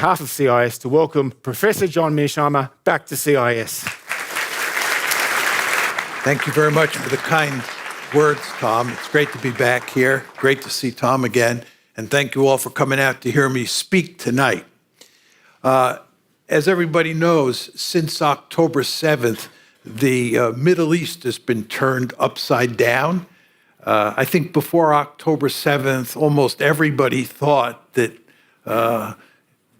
behalf of CIS to welcome Professor John Mearsheimer back to CIS. Thank you very much for the kind words, Tom. It's great to be back here. Great to see Tom again. And thank you all for coming out to hear me speak tonight. As everybody knows, since October 7th, the Middle East has been turned upside down. I think before October 7th, almost everybody thought that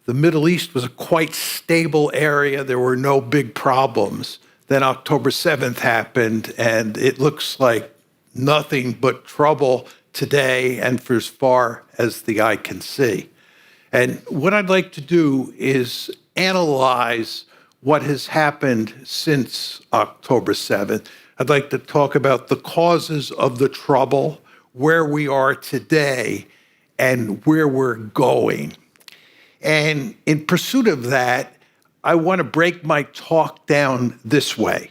the Middle East was a quite stable area. There were no big problems. Then October 7th happened, and it looks like nothing but trouble today and for as far as the eye can see. And what I'd like to do is analyze what has happened since October 7th. I'd like to talk about the causes of the trouble, where we are today, and where we're going. And in pursuit of that, I want to break my talk down this way.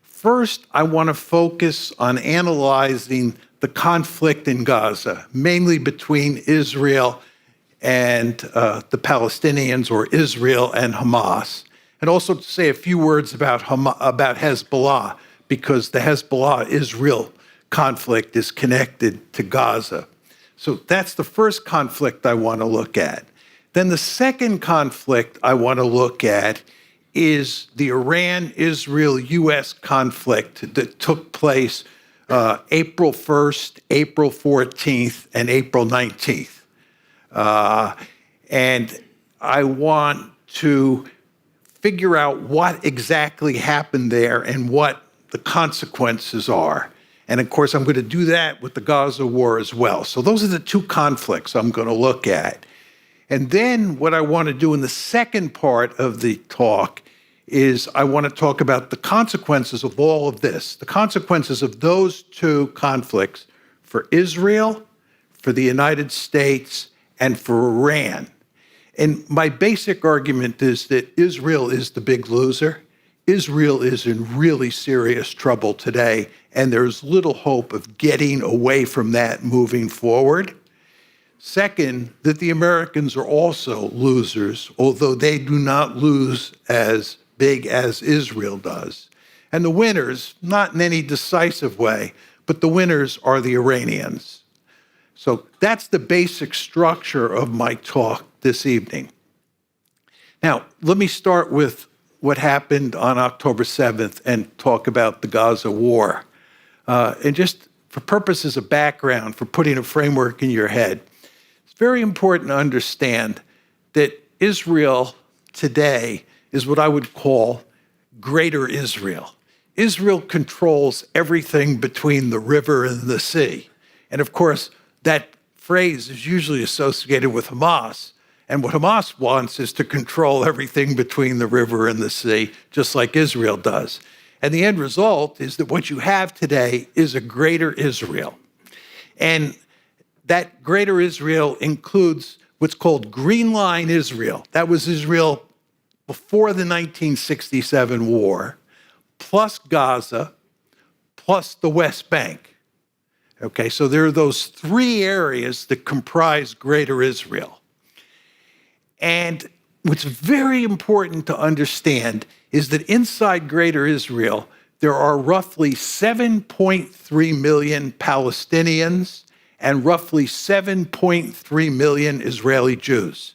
First, I want to focus on analyzing the conflict in Gaza, mainly between Israel and the Palestinians, or Israel and Hamas, and also to say a few words about Hezbollah, because the Hezbollah-Israel conflict is connected to Gaza. So that's the first conflict I want to look at. Then the second conflict I want to look at is the Iran-Israel-US conflict that took place April 1st, April 14th, and April 19th. And I want to figure out what exactly happened there and what the consequences are. And of course, I'm going to do that with the Gaza war as well. So those are the two conflicts I'm going to look at. And then what I want to do in the second part of the talk is I want to talk about the consequences of all of this, the consequences of those two conflicts for Israel, for the United States, and for Iran. And my basic argument is that Israel is the big loser. Israel is in really serious trouble today, and there's little hope of getting away from that moving forward. Second, that the Americans are also losers, although they do not lose as big as Israel does. And the winners, not in any decisive way, but the winners are the Iranians. So that's the basic structure of my talk this evening. Now, let me start with what happened on October 7th and talk about the Gaza war. And just for purposes of background, for putting a framework in your head, it's very important to understand that Israel today is what I would call Greater Israel. Israel controls everything between the river and the sea. And of course, that phrase is usually associated with Hamas. And what Hamas wants is to control everything between the river and the sea, just like Israel does. And the end result is that what you have today is a Greater Israel. And that Greater Israel includes what's called Green Line Israel. That was Israel before the 1967 war, plus Gaza, plus the West Bank. Okay, so there are those three areas that comprise Greater Israel. And what's very important to understand is that inside Greater Israel, there are roughly 7.3 million Palestinians and roughly 7.3 million Israeli Jews.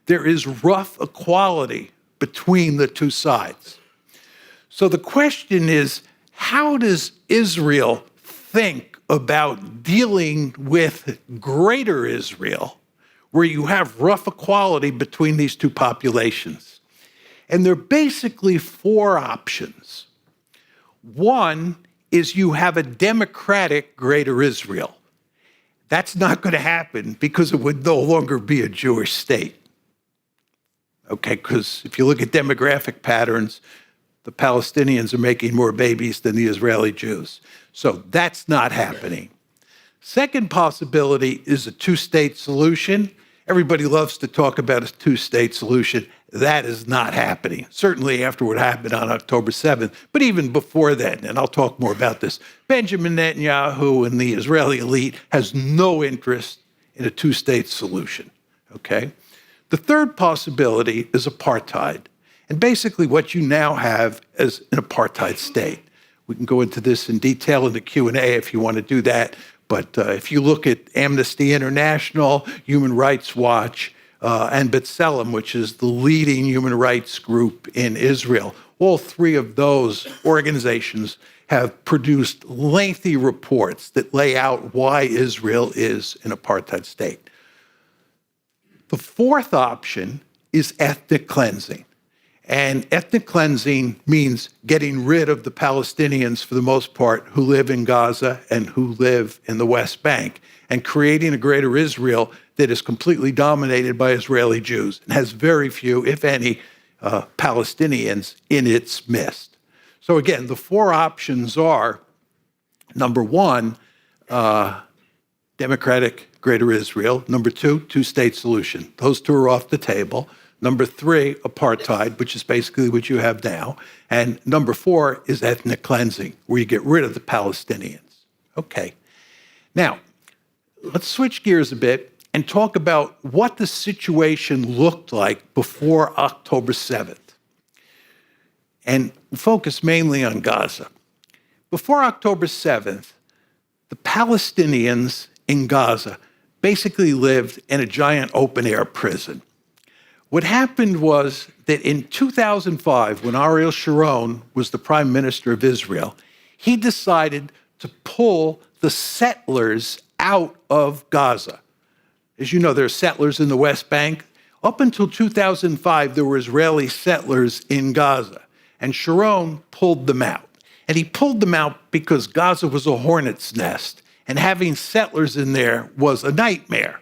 There is rough equality between the two sides. So the question is, how does Israel think about dealing with Greater Israel, where you have rough equality between these two populations? And there are basically four options. One is you have a democratic Greater Israel. That's not going to happen because it would no longer be a Jewish state. Okay, because if you look at demographic patterns, the Palestinians are making more babies than the Israeli Jews. So that's not happening. Second possibility is a two-state solution. Everybody loves to talk about a two-state solution. That is not happening, certainly after what happened on October 7th, but even before then, and I'll talk more about this. Benjamin Netanyahu and the Israeli elite has no interest in a two-state solution, okay? The third possibility is apartheid. And basically what you now have is an apartheid state. We can go into this in detail in the Q&A if you want to do that. But if you look at Amnesty International, Human Rights Watch, and B'Tselem, which is the leading human rights group in Israel, all three of those organizations have produced lengthy reports that lay out why Israel is an apartheid state. The fourth option is ethnic cleansing. And ethnic cleansing means getting rid of the Palestinians, for the most part, who live in Gaza and who live in the West Bank, and creating a greater Israel that is completely dominated by Israeli Jews and has very few, if any, Palestinians in its midst. So again, the four options are, number one, democratic greater Israel. Number two, two-state solution. Those two are off the table. Number three, apartheid, which is basically what you have now. And number four is ethnic cleansing, where you get rid of the Palestinians. Okay. Now, let's switch gears a bit and talk about what the situation looked like before October 7th. And focus mainly on Gaza. Before October 7th, the Palestinians in Gaza basically lived in a giant open-air prison. What happened was that in 2005, when Ariel Sharon was the prime minister of Israel, he decided to pull the settlers out of Gaza. As you know, there are settlers in the West Bank. Up until 2005, there were Israeli settlers in Gaza, and Sharon pulled them out. And he pulled them out because Gaza was a hornet's nest, and having settlers in there was a nightmare.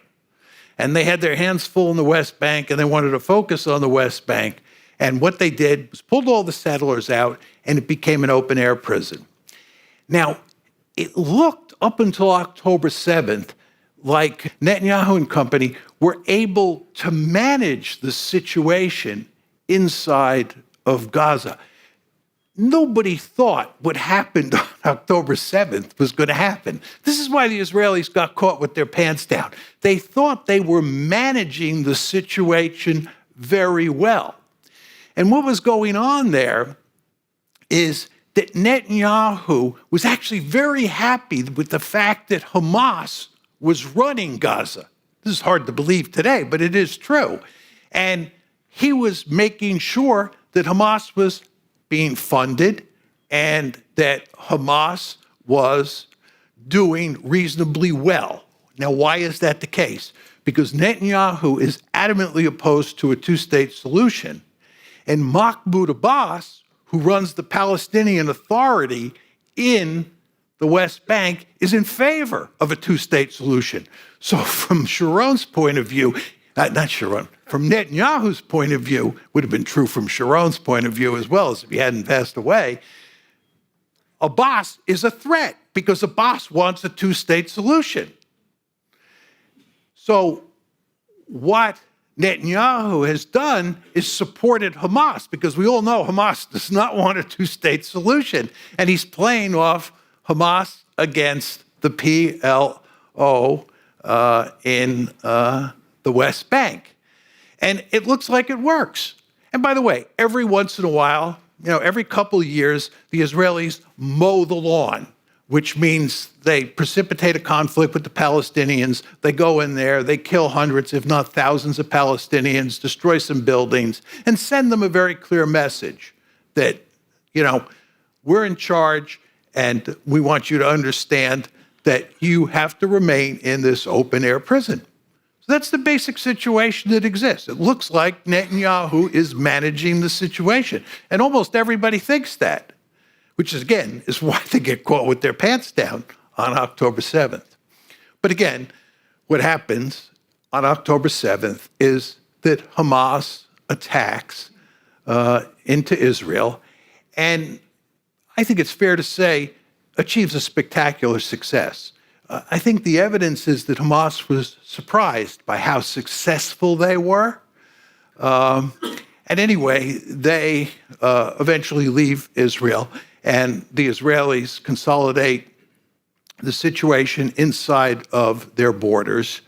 And they had their hands full in the West Bank, and they wanted to focus on the West Bank. And what they did was pulled all the settlers out, and it became an open-air prison. Now, it looked up until October 7th like Netanyahu and company were able to manage the situation inside of Gaza. Nobody thought what happened on October 7th was going to happen. This is why the Israelis got caught with their pants down. They thought they were managing the situation very well. And what was going on there is that Netanyahu was actually very happy with the fact that Hamas was running Gaza. This is hard to believe today, but it is true. And he was making sure that Hamas was being funded and that Hamas was doing reasonably well. Now, why is that the case? Because Netanyahu is adamantly opposed to a two-state solution, and Mahmoud Abbas, who runs the Palestinian Authority in the West Bank, is in favor of a two-state solution. So from Sharon's point of view, from Netanyahu's point of view, would have been true from Sharon's point of view as well, as if he hadn't passed away, Abbas is a threat because Abbas wants a two-state solution. So what Netanyahu has done is supported Hamas, because we all know Hamas does not want a two-state solution, and he's playing off Hamas against the PLO in the West Bank. And it looks like it works. And by the way, every once in a while, every couple of years, the Israelis mow the lawn, which means they precipitate a conflict with the Palestinians. They go in there, they kill hundreds, if not thousands of Palestinians, destroy some buildings, and send them a very clear message that, we're in charge and we want you to understand that you have to remain in this open-air prison. So that's the basic situation that exists. It looks like Netanyahu is managing the situation. And almost everybody thinks that, which is, again, is why they get caught with their pants down on October 7th. But again, what happens on October 7th is that Hamas attacks into Israel, and I think it's fair to say achieves a spectacular success. I think the evidence is that Hamas was surprised by how successful they were. And anyway, they eventually leave Israel, and the Israelis consolidate the situation inside of their borders.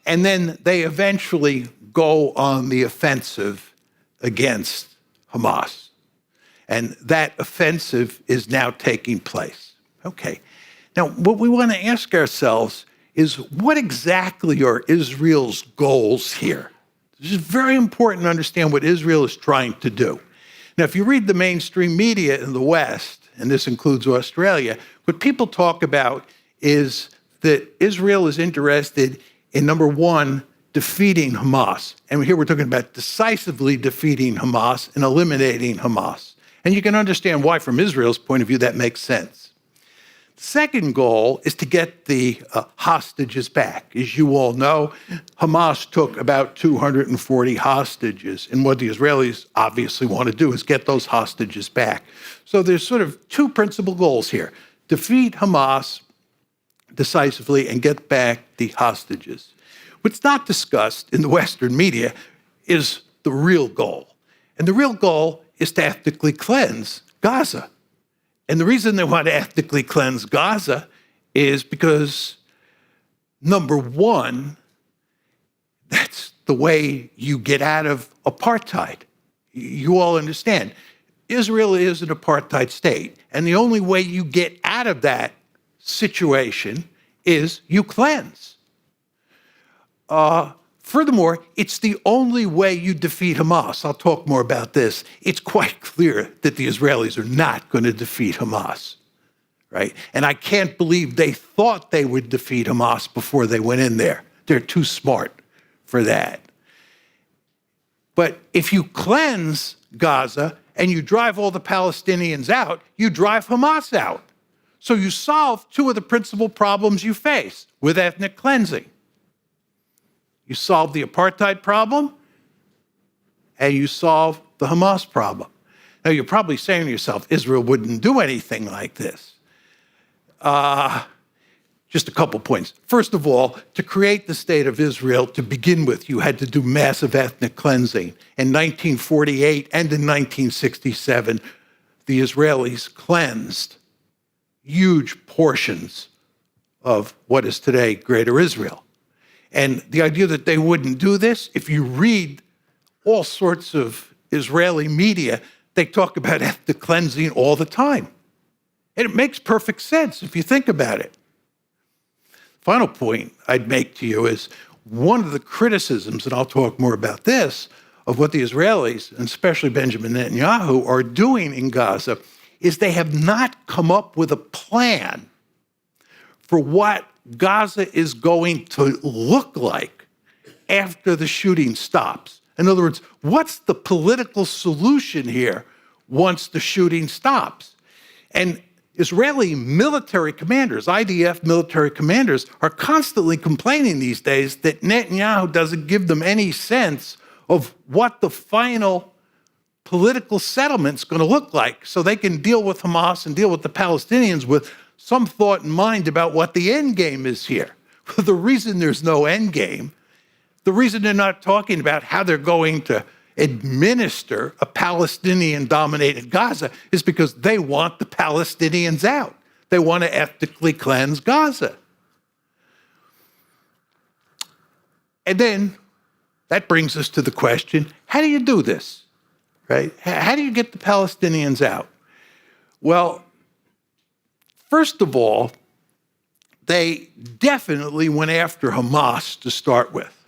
And then they eventually go on the offensive against Hamas. And that offensive is now taking place. Okay. Now, what we want to ask ourselves is, what exactly are Israel's goals here? This is very important to understand what Israel is trying to do. Now, if you read the mainstream media in the West, and this includes Australia, what people talk about is that Israel is interested in, number one, defeating Hamas. And here we're talking about decisively defeating Hamas and eliminating Hamas. And you can understand why, from Israel's point of view, that makes sense. The second goal is to get the hostages back. As you all know, Hamas took about 240 hostages. And what the Israelis obviously want to do is get those hostages back. So there's sort of two principal goals here: defeat Hamas decisively and get back the hostages. What's not discussed in the Western media is the real goal. And the real goal is to ethnically cleanse Gaza. And the reason they want to ethnically cleanse Gaza is because, number one, that's the way you get out of apartheid. You all understand. Israel is an apartheid state, and the only way you get out of that situation is you cleanse. Furthermore, it's the only way you defeat Hamas. I'll talk more about this. It's quite clear that the Israelis are not going to defeat Hamas, right? And I can't believe they thought they would defeat Hamas before they went in there. They're too smart for that. But if you cleanse Gaza and you drive all the Palestinians out, you drive Hamas out. So you solve two of the principal problems you face with ethnic cleansing. You solve the apartheid problem, and you solve the Hamas problem. Now, you're probably saying to yourself, Israel wouldn't do anything like this. Just a couple points. First of all, to create the state of Israel, to begin with, you had to do massive ethnic cleansing. In 1948 and in 1967, the Israelis cleansed huge portions of what is today Greater Israel. And the idea that they wouldn't do this, if you read all sorts of Israeli media, they talk about ethnic cleansing all the time. And it makes perfect sense if you think about it. Final point I'd make to you is, one of the criticisms, and I'll talk more about this, of what the Israelis, and especially Benjamin Netanyahu, are doing in Gaza is they have not come up with a plan for what Gaza is going to look like after the shooting stops. In other words, what's the political solution here once the shooting stops? And Israeli military commanders, IDF military commanders, are constantly complaining these days that Netanyahu doesn't give them any sense of what the final political settlement's going to look like, so they can deal with Hamas and deal with the Palestinians with some thought in mind about what the end game is here. The reason there's no end game, the reason they're not talking about how they're going to administer a Palestinian-dominated Gaza is because they want the Palestinians out. They want to ethnically cleanse Gaza. And then that brings us to the question, how do you do this, right? How do you get the Palestinians out? Well, first of all, they definitely went after Hamas to start with.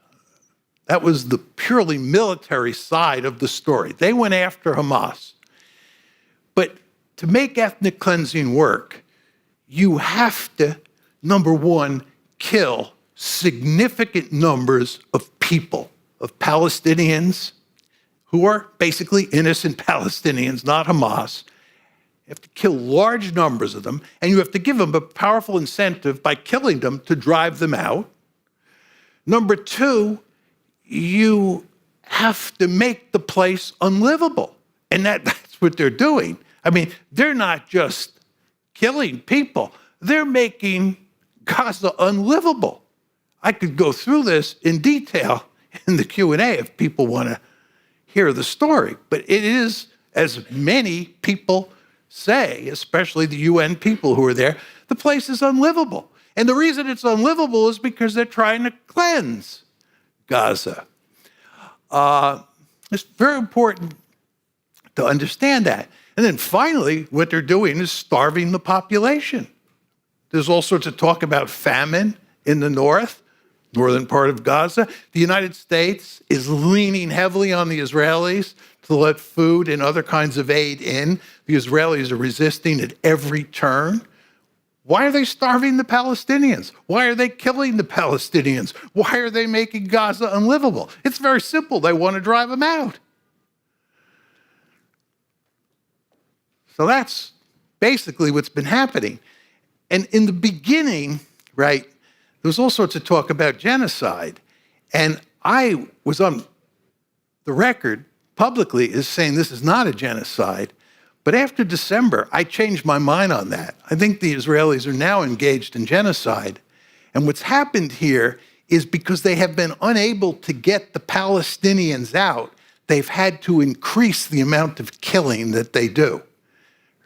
That was the purely military side of the story. They went after Hamas. But to make ethnic cleansing work, you have to, number one, kill significant numbers of people, of Palestinians who are basically innocent Palestinians, not Hamas. You have to kill large numbers of them, and you have to give them a powerful incentive by killing them to drive them out. Number two, you have to make the place unlivable. And that's what they're doing. I mean, they're not just killing people, they're making Gaza unlivable. I could go through this in detail in the Q&A if people want to hear the story. But it is, as many people say, especially the UN people who are there, the place is unlivable. And the reason it's unlivable is because they're trying to cleanse Gaza. It's very important to understand that. And then finally, what they're doing is starving the population. There's all sorts of talk about famine in the northern part of Gaza. The United States is leaning heavily on the Israelis to let food and other kinds of aid in. The Israelis are resisting at every turn. Why are they starving the Palestinians? Why are they killing the Palestinians? Why are they making Gaza unlivable? It's very simple. They want to drive them out. So that's basically what's been happening. And in the beginning, right, there was all sorts of talk about genocide. And I was on the record publicly as saying this is not a genocide. But after December, I changed my mind on that. I think the Israelis are now engaged in genocide. And what's happened here is because they have been unable to get the Palestinians out, they've had to increase the amount of killing that they do,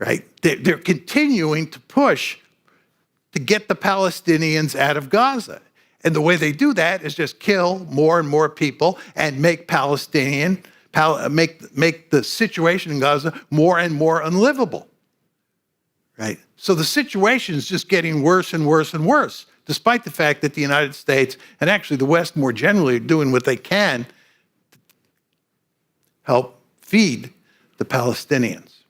right? They're continuing to push to get the Palestinians out of Gaza. And the way they do that is just kill more and more people and make make the situation in Gaza more and more unlivable, right? So the situation is just getting worse and worse and worse, despite the fact that the United States, and actually the West more generally, are doing what they can to help feed the Palestinians.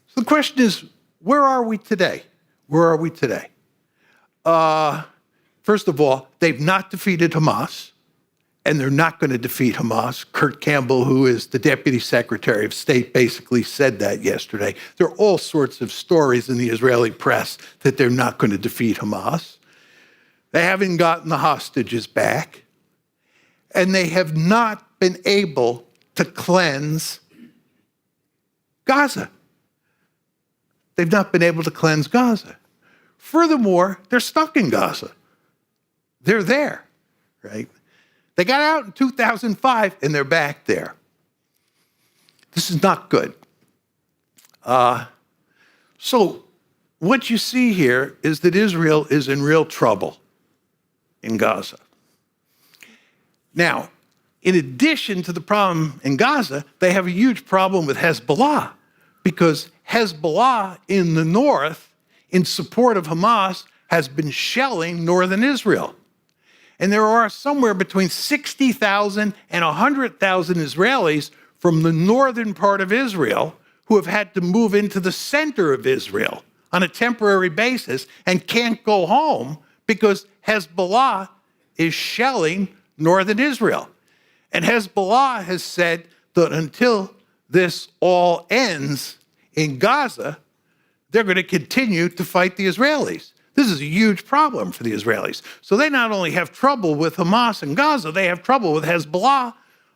So the question is, where are we today? Where are we today? First of all, they've not defeated Hamas, and they're not going to defeat Hamas. Kurt Campbell, who is the Deputy Secretary of State, basically said that yesterday. There are all sorts of stories in the Israeli press that they're not going to defeat Hamas. They haven't gotten the hostages back, and they have not been able to cleanse Gaza. They've not been able to cleanse Gaza. Furthermore, they're stuck in Gaza. They're there, right? They got out in 2005, and they're back there. This is not good. So what you see here is that Israel is in real trouble in Gaza. Now, in addition to the problem in Gaza, they have a huge problem with Hezbollah, because Hezbollah in the north, in support of Hamas, has been shelling northern Israel. And there are somewhere between 60,000 and 100,000 Israelis from the northern part of Israel who have had to move into the center of Israel on a temporary basis and can't go home because Hezbollah is shelling northern Israel. And Hezbollah has said that until this all ends in Gaza, they're going to continue to fight the Israelis. This is a huge problem for the Israelis. So they not only have trouble with Hamas in Gaza, they have trouble with Hezbollah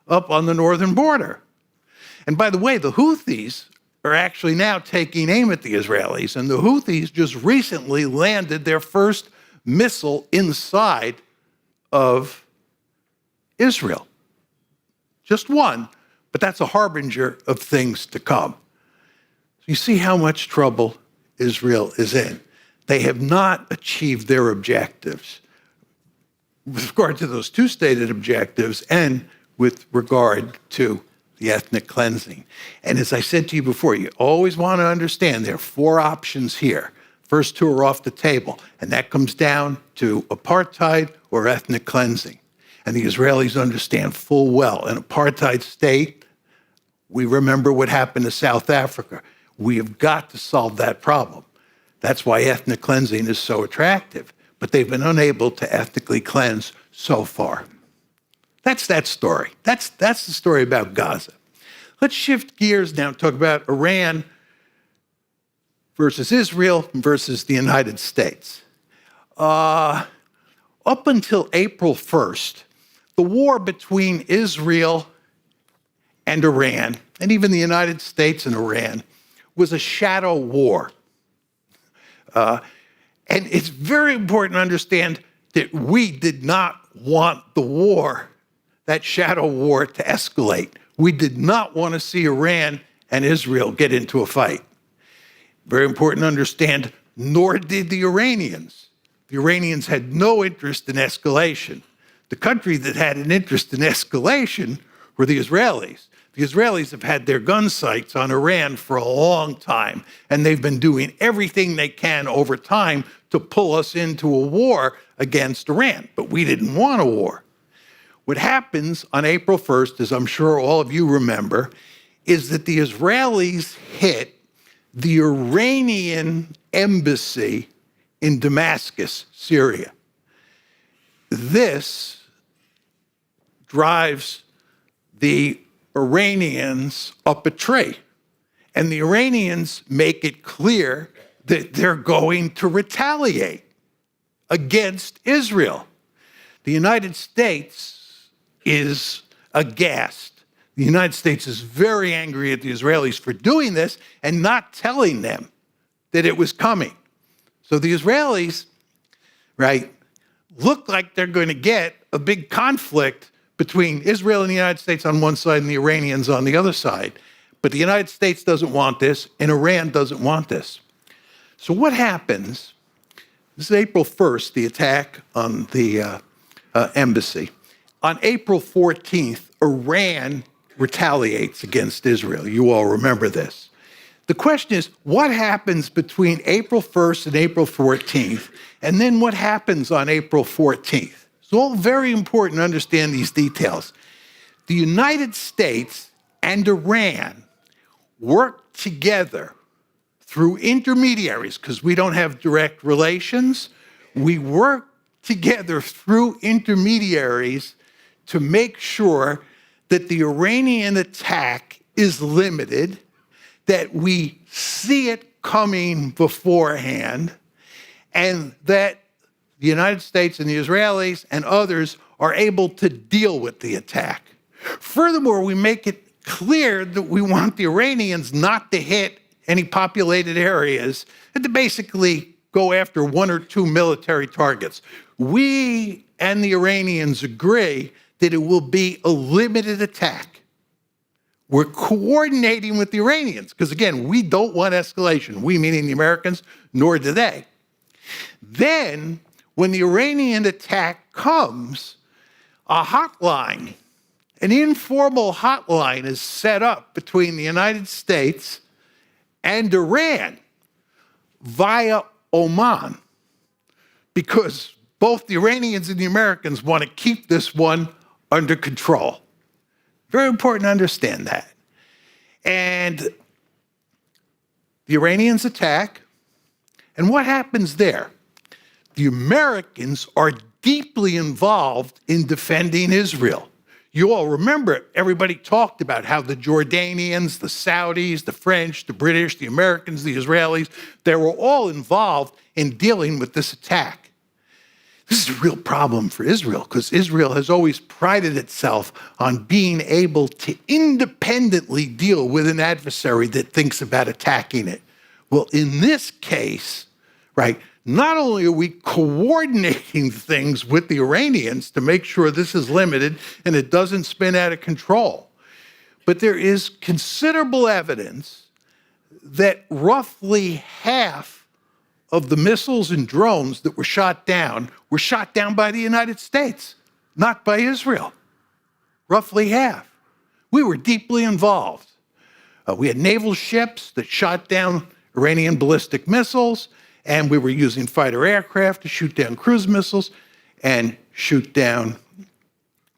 up on the northern border. And by the way, the Houthis are actually now taking aim at the Israelis, and the Houthis just recently landed their first missile inside of Israel. Just one, but that's a harbinger of things to come. So you see how much trouble Israel is in. They have not achieved their objectives with regard to those two stated objectives and with regard to the ethnic cleansing. And as I said to you before, you always want to understand there are four options here. First two are off the table, and that comes down to apartheid or ethnic cleansing. And the Israelis understand full well an apartheid state. We remember what happened to South Africa. We have got to solve that problem. That's why ethnic cleansing is so attractive. But they've been unable to ethnically cleanse so far. That's that story. That's the story about Gaza. Let's shift gears now and talk about Iran versus Israel versus the United States. Up until April 1st, the war between Israel and Iran, and even the United States and Iran, was a shadow war. And it's very important to understand that we did not want the war, that shadow war, to escalate. We did not want to see Iran and Israel get into a fight. Very important to understand, nor did the Iranians. The Iranians had no interest in escalation. The country that had an interest in escalation were the Israelis. The Israelis have had their gun sights on Iran for a long time, and they've been doing everything they can over time to pull us into a war against Iran. But we didn't want a war. What happens on April 1st, as I'm sure all of you remember, is that the Israelis hit the Iranian embassy in Damascus, Syria. This drives the Iranians up a tree. And the Iranians make it clear that they're going to retaliate against Israel. The United States is aghast. The United States is very angry at the Israelis for doing this and not telling them that it was coming. So the Israelis, right, look like they're going to get a big conflict between Israel and the United States on one side and the Iranians on the other side. But the United States doesn't want this, and Iran doesn't want this. So what happens? This is April 1st, the attack on the embassy. On April 14th, Iran retaliates against Israel. You all remember this. The question is, what happens between April 1st and April 14th? And then what happens on April 14th? It's all very important to understand these details. The United States and Iran work together through intermediaries, because we don't have direct relations. We work together through intermediaries to make sure that the Iranian attack is limited, that we see it coming beforehand, and that the United States and the Israelis and others are able to deal with the attack. Furthermore, we make it clear that we want the Iranians not to hit any populated areas and to basically go after one or two military targets. We and the Iranians agree that it will be a limited attack. We're coordinating with the Iranians because, again, we don't want escalation. We, meaning the Americans, nor do they. Then, when the Iranian attack comes, a hotline, an informal hotline is set up between the United States and Iran via Oman, because both the Iranians and the Americans want to keep this one under control. Very important to understand that. And the Iranians attack, and what happens there? The Americans are deeply involved in defending Israel. You all remember, everybody talked about how the Jordanians, the Saudis, the French, the British, the Americans, the Israelis, they were all involved in dealing with this attack. This is a real problem for Israel because Israel has always prided itself on being able to independently deal with an adversary that thinks about attacking it. Well, in this case, right, not only are we coordinating things with the Iranians to make sure this is limited and it doesn't spin out of control, but there is considerable evidence that roughly half of the missiles and drones that were shot down by the United States, not by Israel. Roughly half. We were deeply involved. We had naval ships that shot down Iranian ballistic missiles, and we were using fighter aircraft to shoot down cruise missiles and shoot down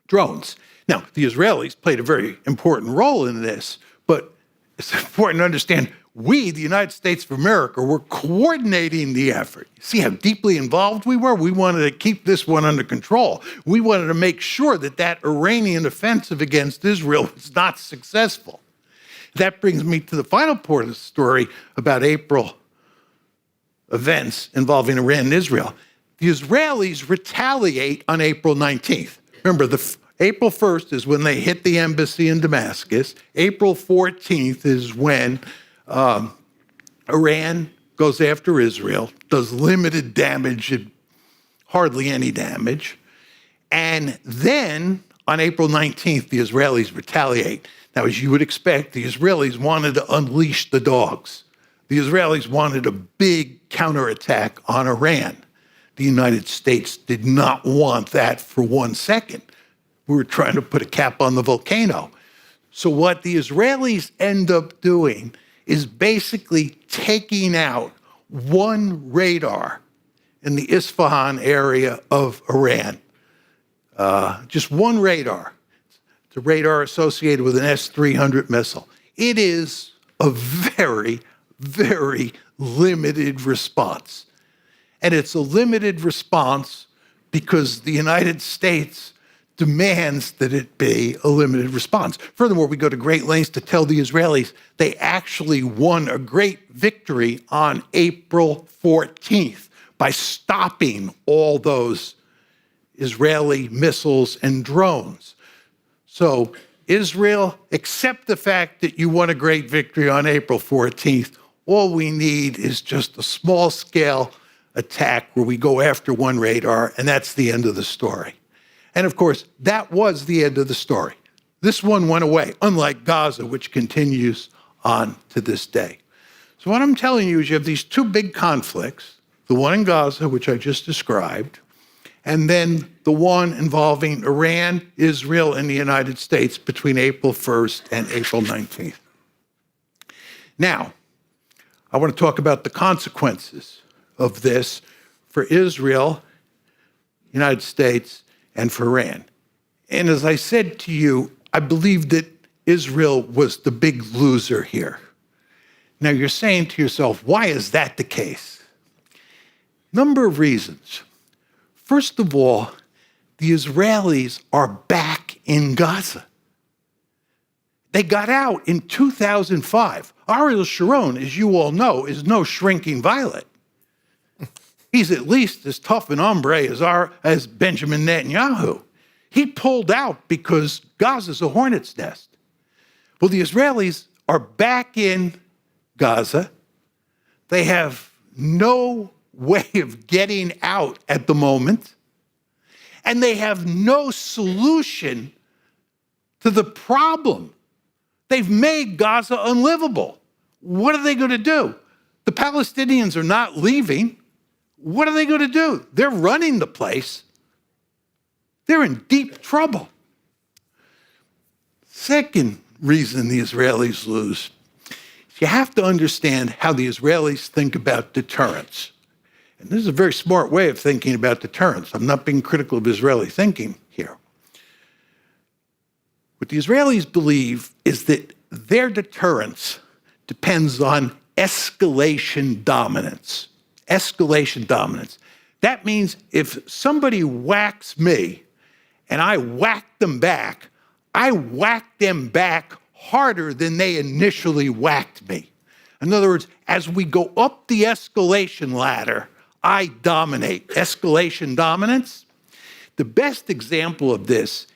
drones. Now, the Israelis played a very important role in this, but it's important to understand we, the United States of America, were coordinating the effort. See how deeply involved we were? We wanted to keep this one under control. We wanted to make sure that that Iranian offensive against Israel was not successful. That brings me to the final part of the story about April events involving Iran and Israel. The Israelis retaliate on April 19th. Remember, April 1st is when they hit the embassy in Damascus. April 14th is when Iran goes after Israel, does limited damage and hardly any damage. And then on April 19th, the Israelis retaliate. Now, as you would expect, the Israelis wanted to unleash the dogs. The Israelis wanted a big counterattack on Iran. The United States did not want that for 1 second. We were trying to put a cap on the volcano. So what the Israelis end up doing is basically taking out one radar in the Isfahan area of Iran. Just one radar. It's a radar associated with an S-300 missile. It is a very, very limited response. And it's a limited response because the United States demands that it be a limited response. Furthermore, we go to great lengths to tell the Israelis they actually won a great victory on April 14th by stopping all those Israeli missiles and drones. So Israel, accept the fact that you won a great victory on April 14th. All we need is just a small-scale attack where we go after one radar, and that's the end of the story. And of course, that was the end of the story. This one went away, unlike Gaza, which continues on to this day. So what I'm telling you is you have these two big conflicts, the one in Gaza, which I just described, and then the one involving Iran, Israel, and the United States between April 1st and April 19th. Now, I want to talk about the consequences of this for Israel, United States, and for Iran. And as I said to you, I believe that Israel was the big loser here. Now you're saying to yourself, why is that the case? Number of reasons. First of all, the Israelis are back in Gaza. They got out in 2005. Ariel Sharon, as you all know, is no shrinking violet. He's at least as tough an hombre as Benjamin Netanyahu. He pulled out because Gaza's a hornet's nest. Well, the Israelis are back in Gaza. They have no way of getting out at the moment, and they have no solution to the problem. They've made Gaza unlivable. What are they going to do? The Palestinians are not leaving. What are they going to do? They're running the place. They're in deep trouble. Second reason the Israelis lose, you have to understand how the Israelis think about deterrence. And this is a very smart way of thinking about deterrence. I'm not being critical of Israeli thinking here. What the Israelis believe is that their deterrence depends on escalation dominance. Escalation dominance. That means if somebody whacks me and I whack them back, I whack them back harder than they initially whacked me. In other words, as we go up the escalation ladder, I dominate. Escalation dominance. The best example of this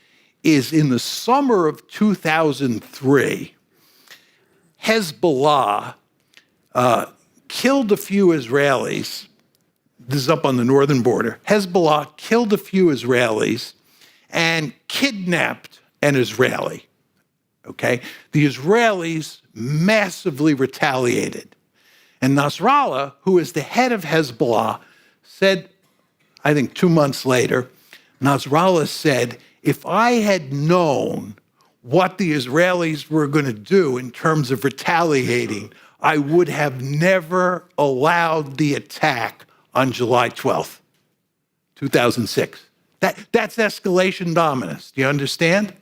is in the summer of 2003, Hezbollah killed a few Israelis. This is up on the northern border. Hezbollah killed a few Israelis and kidnapped an Israeli. Okay? The Israelis massively retaliated. And Nasrallah, who is the head of Hezbollah, said, I think 2 months later, Nasrallah said, if I had known what the Israelis were going to do in terms of retaliating, I would have never allowed the attack on July 12th, 2006. That's escalation dominance. Do you understand?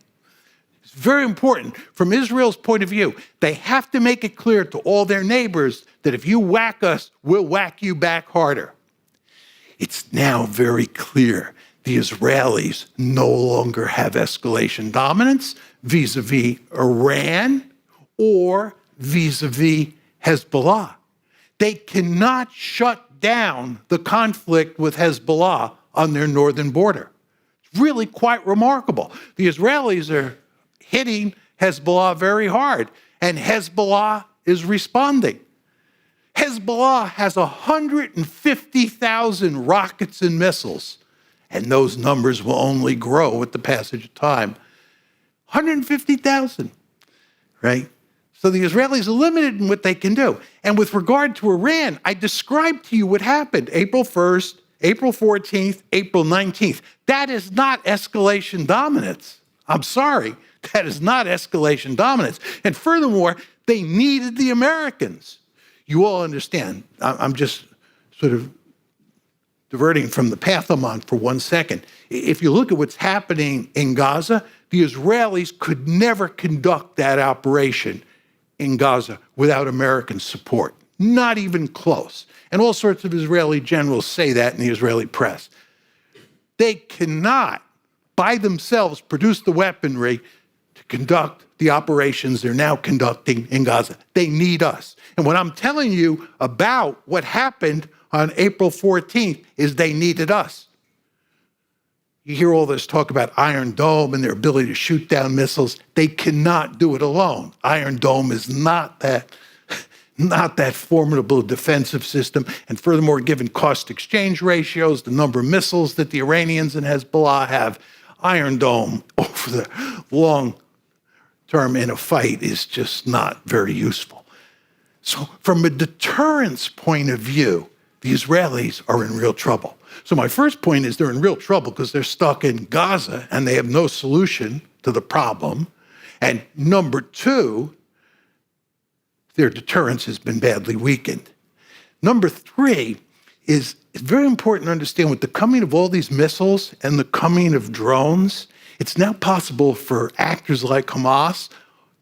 It's very important. From Israel's point of view, they have to make it clear to all their neighbors that if you whack us, we'll whack you back harder. It's now very clear the Israelis no longer have escalation dominance vis-a-vis Iran or vis-a-vis Hezbollah. They cannot shut down the conflict with Hezbollah on their northern border. It's really quite remarkable. The Israelis are hitting Hezbollah very hard, and Hezbollah is responding. Hezbollah has 150,000 rockets and missiles, and those numbers will only grow with the passage of time. 150,000, right? So the Israelis are limited in what they can do. And with regard to Iran, I described to you what happened April 1st, April 14th, April 19th. That is not escalation dominance. I'm sorry. That is not escalation dominance. And furthermore, they needed the Americans. You all understand. I'm just sort of diverting from the path I'm on for 1 second. If you look at what's happening in Gaza, the Israelis could never conduct that operation in Gaza without American support. Not even close. And all sorts of Israeli generals say that in the Israeli press. They cannot, by themselves, produce the weaponry to conduct the operations they're now conducting in Gaza. They need us. And what I'm telling you about what happened on April 14th is they needed us. You hear all this talk about Iron Dome and their ability to shoot down missiles. They cannot do it alone. Iron Dome is not that formidable defensive system. And furthermore, given cost exchange ratios, the number of missiles that the Iranians and Hezbollah have, Iron Dome over the long term in a fight is just not very useful. So from a deterrence point of view, the Israelis are in real trouble. So my first point is they're in real trouble because they're stuck in Gaza and they have no solution to the problem. And number two, their deterrence has been badly weakened. Number three is it's very important to understand with the coming of all these missiles and the coming of drones, it's now possible for actors like Hamas,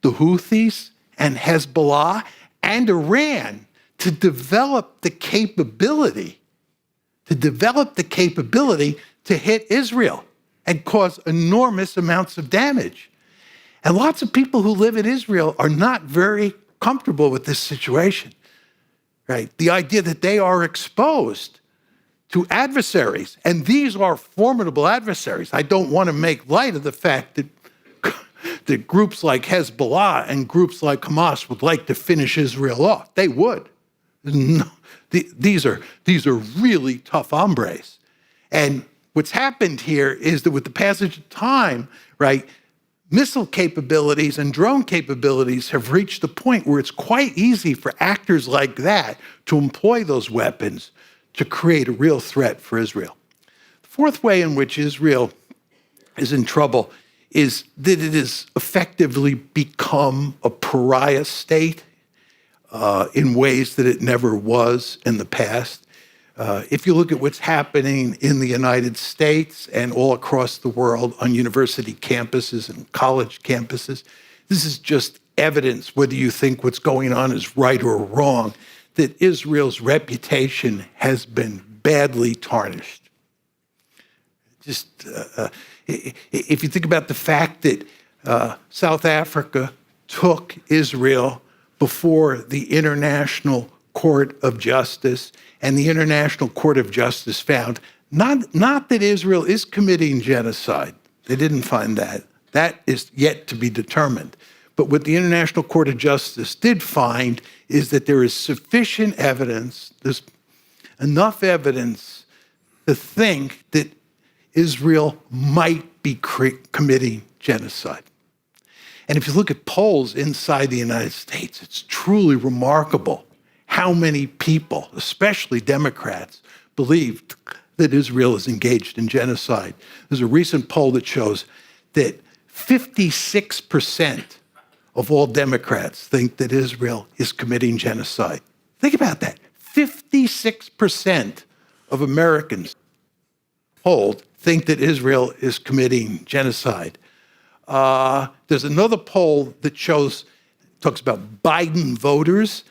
the Houthis, and Hezbollah, and Iran to develop the capability to hit Israel and cause enormous amounts of damage. And lots of people who live in Israel are not very comfortable with this situation, right? The idea that they are exposed to adversaries, and these are formidable adversaries. I don't want to make light of the fact that groups like Hezbollah and groups like Hamas would like to finish Israel off. They would. No, these are really tough hombres. And what's happened here is that with the passage of time, right, missile capabilities and drone capabilities have reached the point where it's quite easy for actors like that to employ those weapons to create a real threat for Israel. The fourth way in which Israel is in trouble is that it has effectively become a pariah state in ways that it never was in the past. If you look at what's happening in the United States and all across the world on university campuses and college campuses, this is just evidence, whether you think what's going on is right or wrong, that Israel's reputation has been badly tarnished. Just if you think about the fact that South Africa took Israel before the International Court of Justice, and the International Court of Justice found not that Israel is committing genocide. They didn't find that. That is yet to be determined. But what the International Court of Justice did find is that there is sufficient evidence, there's enough evidence to think that Israel might be committing genocide. And if you look at polls inside the United States, it's truly remarkable how many people, especially Democrats, believed that Israel is engaged in genocide. There's a recent poll that shows that 56% of all Democrats think that Israel is committing genocide. Think about that. 56% of Americans polled think that Israel is committing genocide. There's another poll that talks about Biden voters,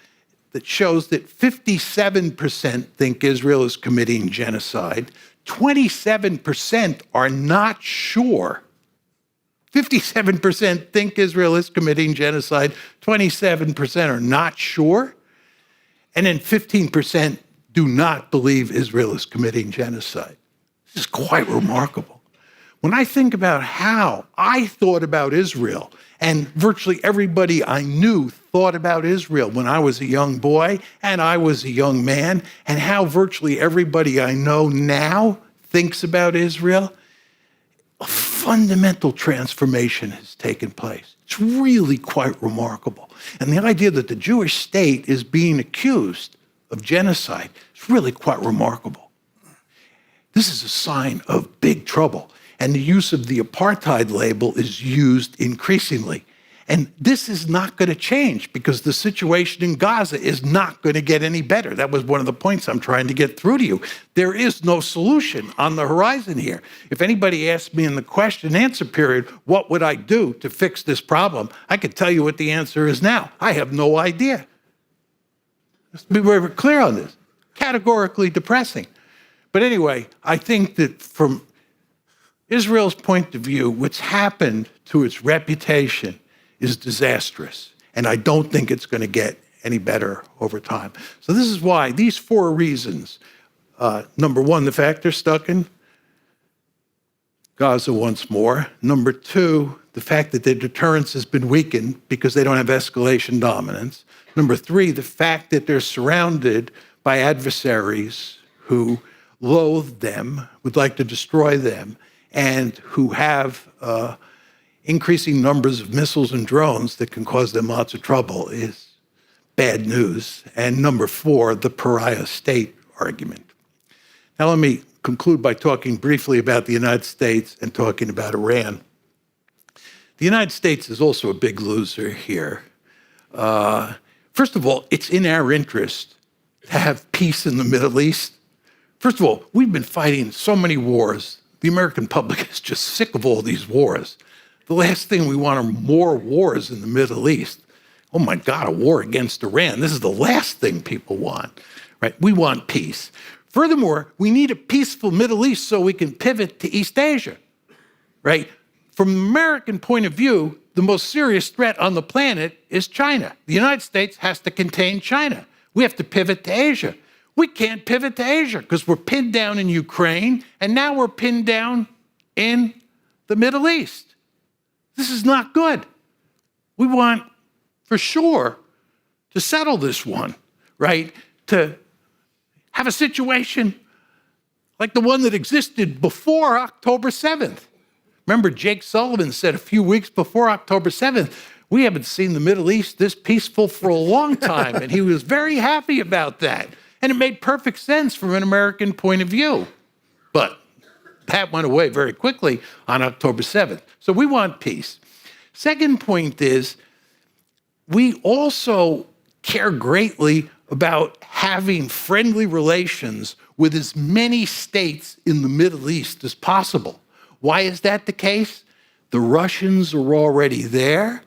that shows that 57% think Israel is committing genocide. 27% are not sure. 57% think Israel is committing genocide. 27% are not sure. And then 15% do not believe Israel is committing genocide. This is quite remarkable. When I think about how I thought about Israel, and virtually everybody I knew thought about Israel when I was a young boy and I was a young man, and how virtually everybody I know now thinks about Israel, a fundamental transformation has taken place. It's really quite remarkable. And the idea that the Jewish state is being accused of genocide is really quite remarkable. This is a sign of big trouble. And the use of the apartheid label is used increasingly. And this is not going to change because the situation in Gaza is not going to get any better. That was one of the points I'm trying to get through to you. There is no solution on the horizon here. If anybody asked me in the question and answer period, what would I do to fix this problem? I could tell you what the answer is now. I have no idea. Let's be very clear on this. Categorically depressing. But anyway, I think that from Israel's point of view, what's happened to its reputation is disastrous. And I don't think it's going to get any better over time. So this is why, these 4 reasons. Number 1, the fact they're stuck in Gaza once more. Number 2, the fact that their deterrence has been weakened because they don't have escalation dominance. Number 3, the fact that they're surrounded by adversaries who loathe them, would like to destroy them, and who have increasing numbers of missiles and drones that can cause them lots of trouble is bad news. And number 4, the pariah state argument. Now let me conclude by talking briefly about the United States and talking about Iran. The United States is also a big loser here. First of all, it's in our interest to have peace in the Middle East. First of all, we've been fighting so many wars. The American public is just sick of all these wars. The last thing we want are more wars in the Middle East. Oh my God, a war against Iran. This is the last thing people want, right? We want peace. Furthermore, we need a peaceful Middle East so we can pivot to East Asia, right? From an American point of view, the most serious threat on the planet is China. The United States has to contain China. We have to pivot to Asia. We can't pivot to Asia because we're pinned down in Ukraine, and now we're pinned down in the Middle East. This is not good. We want, for sure, to settle this one, right? To have a situation like the one that existed before October 7th. Remember, Jake Sullivan said a few weeks before October 7th, we haven't seen the Middle East this peaceful for a long time, and he was very happy about that. And it made perfect sense from an American point of view. But that went away very quickly on October 7th. So we want peace. Second point is, we also care greatly about having friendly relations with as many states in the Middle East as possible. Why is that the case? The Russians are already there,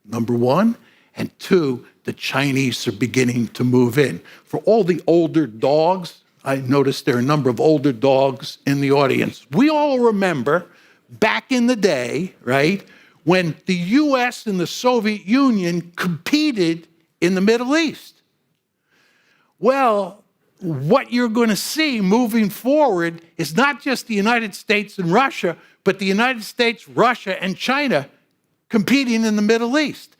number 1, and 2, the Chinese are beginning to move in. For all the older dogs, I noticed there are a number of older dogs in the audience. We all remember back in the day, right, when the US and the Soviet Union competed in the Middle East. Well, what you're going to see moving forward is not just the United States and Russia, but the United States, Russia, and China competing in the Middle East.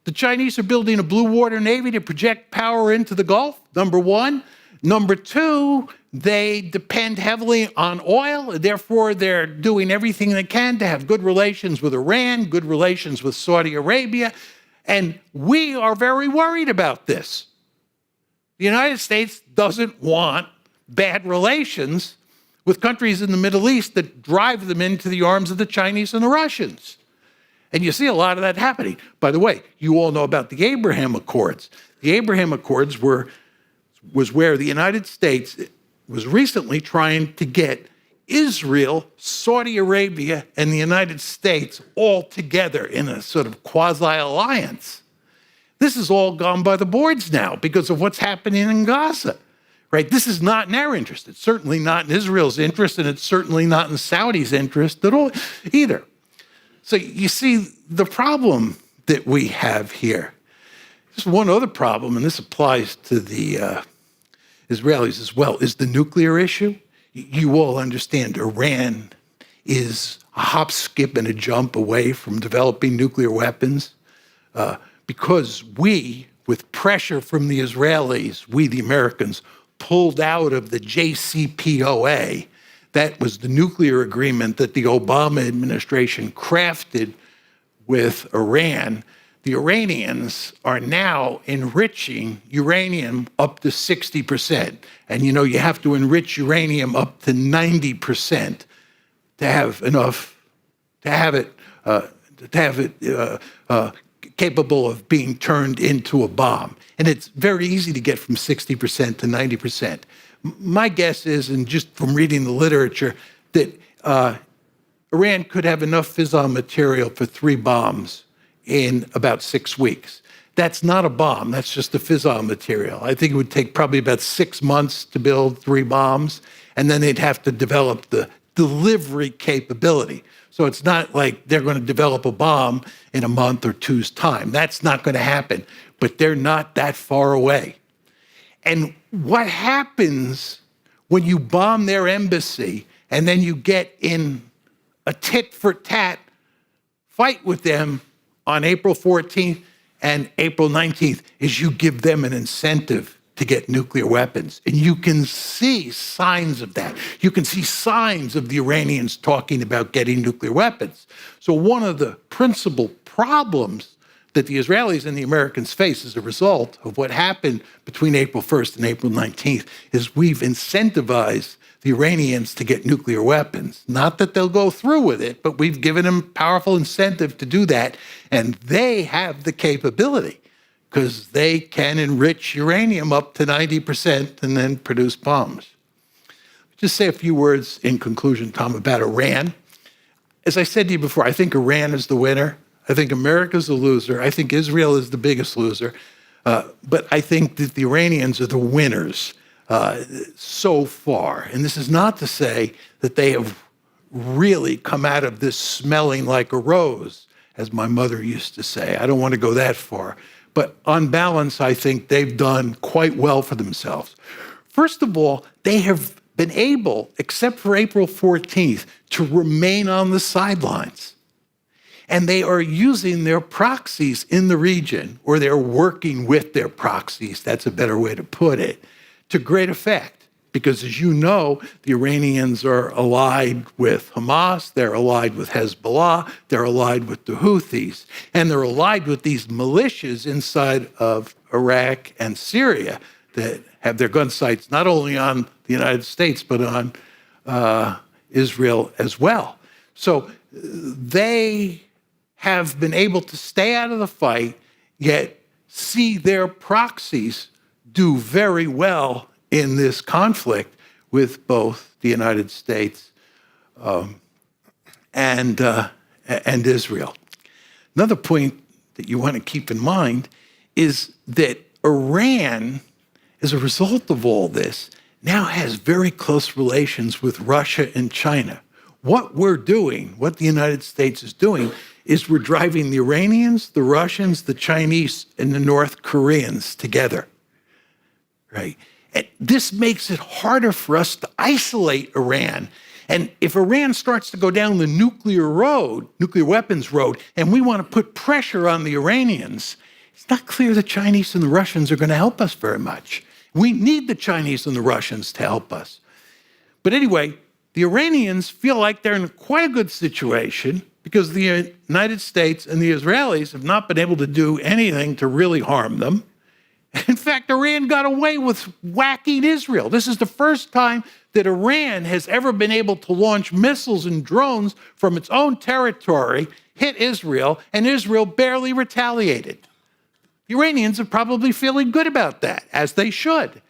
The Chinese are building a blue water navy to project power into the Gulf, number 1. Number 2, they depend heavily on oil. Therefore, they're doing everything they can to have good relations with Iran, good relations with Saudi Arabia. And we are very worried about this. The United States doesn't want bad relations with countries in the Middle East that drive them into the arms of the Chinese and the Russians. And you see a lot of that happening. By the way, you all know about the Abraham Accords. The Abraham Accords was where the United States was recently trying to get Israel, Saudi Arabia, and the United States all together in a sort of quasi-alliance. This is all gone by the boards now because of what's happening in Gaza, right? This is not in our interest. It's certainly not in Israel's interest, and it's certainly not in Saudi's interest at all either. So you see the problem that we have here. There's one other problem, and this applies to the Israelis as well, is the nuclear issue. You all understand Iran is a hop, skip, and a jump away from developing nuclear weapons because we, with pressure from the Israelis, we, the Americans, pulled out of the JCPOA. That was the nuclear agreement that the Obama administration crafted with Iran the Iranians are now enriching uranium up to 60%. And you have to enrich uranium up to 90% to have enough, to have it capable of being turned into a bomb. And it's very easy to get from 60% to 90%. My guess is, and just from reading the literature, that Iran could have enough fissile material for 3 bombs in about 6 weeks. That's not a bomb, that's just the fissile material. I think it would take probably about 6 months to build 3 bombs, and then they'd have to develop the delivery capability. So it's not like they're going to develop a bomb in a month or 2's time. That's not going to happen, but they're not that far away. And what happens when you bomb their embassy and then you get in a tit-for-tat fight with them on April 14th and April 19th is you give them an incentive to get nuclear weapons. And you can see signs of that. You can see signs of the Iranians talking about getting nuclear weapons. So one of the principal problems that the Israelis and the Americans face as a result of what happened between April 1st and April 19th is we've incentivized the Iranians to get nuclear weapons. Not that they'll go through with it, but we've given them powerful incentive to do that, and they have the capability because they can enrich uranium up to 90% and then produce bombs. Just say a few words in conclusion, Tom, about Iran. As I said to you before, I think Iran is the winner. I think America's the loser. I think Israel is the biggest loser. But I think that the Iranians are the winners so far. And this is not to say that they have really come out of this smelling like a rose, as my mother used to say. I don't want to go that far. But on balance, I think they've done quite well for themselves. First of all, they have been able, except for April 14th, to remain on the sidelines. And they are using their proxies in the region, or they're working with their proxies, that's a better way to put it, to great effect. Because as you know, the Iranians are allied with Hamas, they're allied with Hezbollah, they're allied with the Houthis, and they're allied with these militias inside of Iraq and Syria that have their gun sights not only on the United States, but on Israel as well. So they have been able to stay out of the fight, yet see their proxies do very well in this conflict with both the United States and Israel. Another point that you want to keep in mind is that Iran, as a result of all this, now has very close relations with Russia and China. What we're doing, what the United States is doing, is we're driving the Iranians, the Russians, the Chinese, and the North Koreans together, right? And this makes it harder for us to isolate Iran. And if Iran starts to go down the nuclear weapons road, and we want to put pressure on the Iranians, it's not clear the Chinese and the Russians are going to help us very much. We need the Chinese and the Russians to help us. But anyway, the Iranians feel like they're in quite a good situation because the United States and the Israelis have not been able to do anything to really harm them. In fact, Iran got away with whacking Israel. This is the first time that Iran has ever been able to launch missiles and drones from its own territory, hit Israel, and Israel barely retaliated. The Iranians are probably feeling good about that, as they should.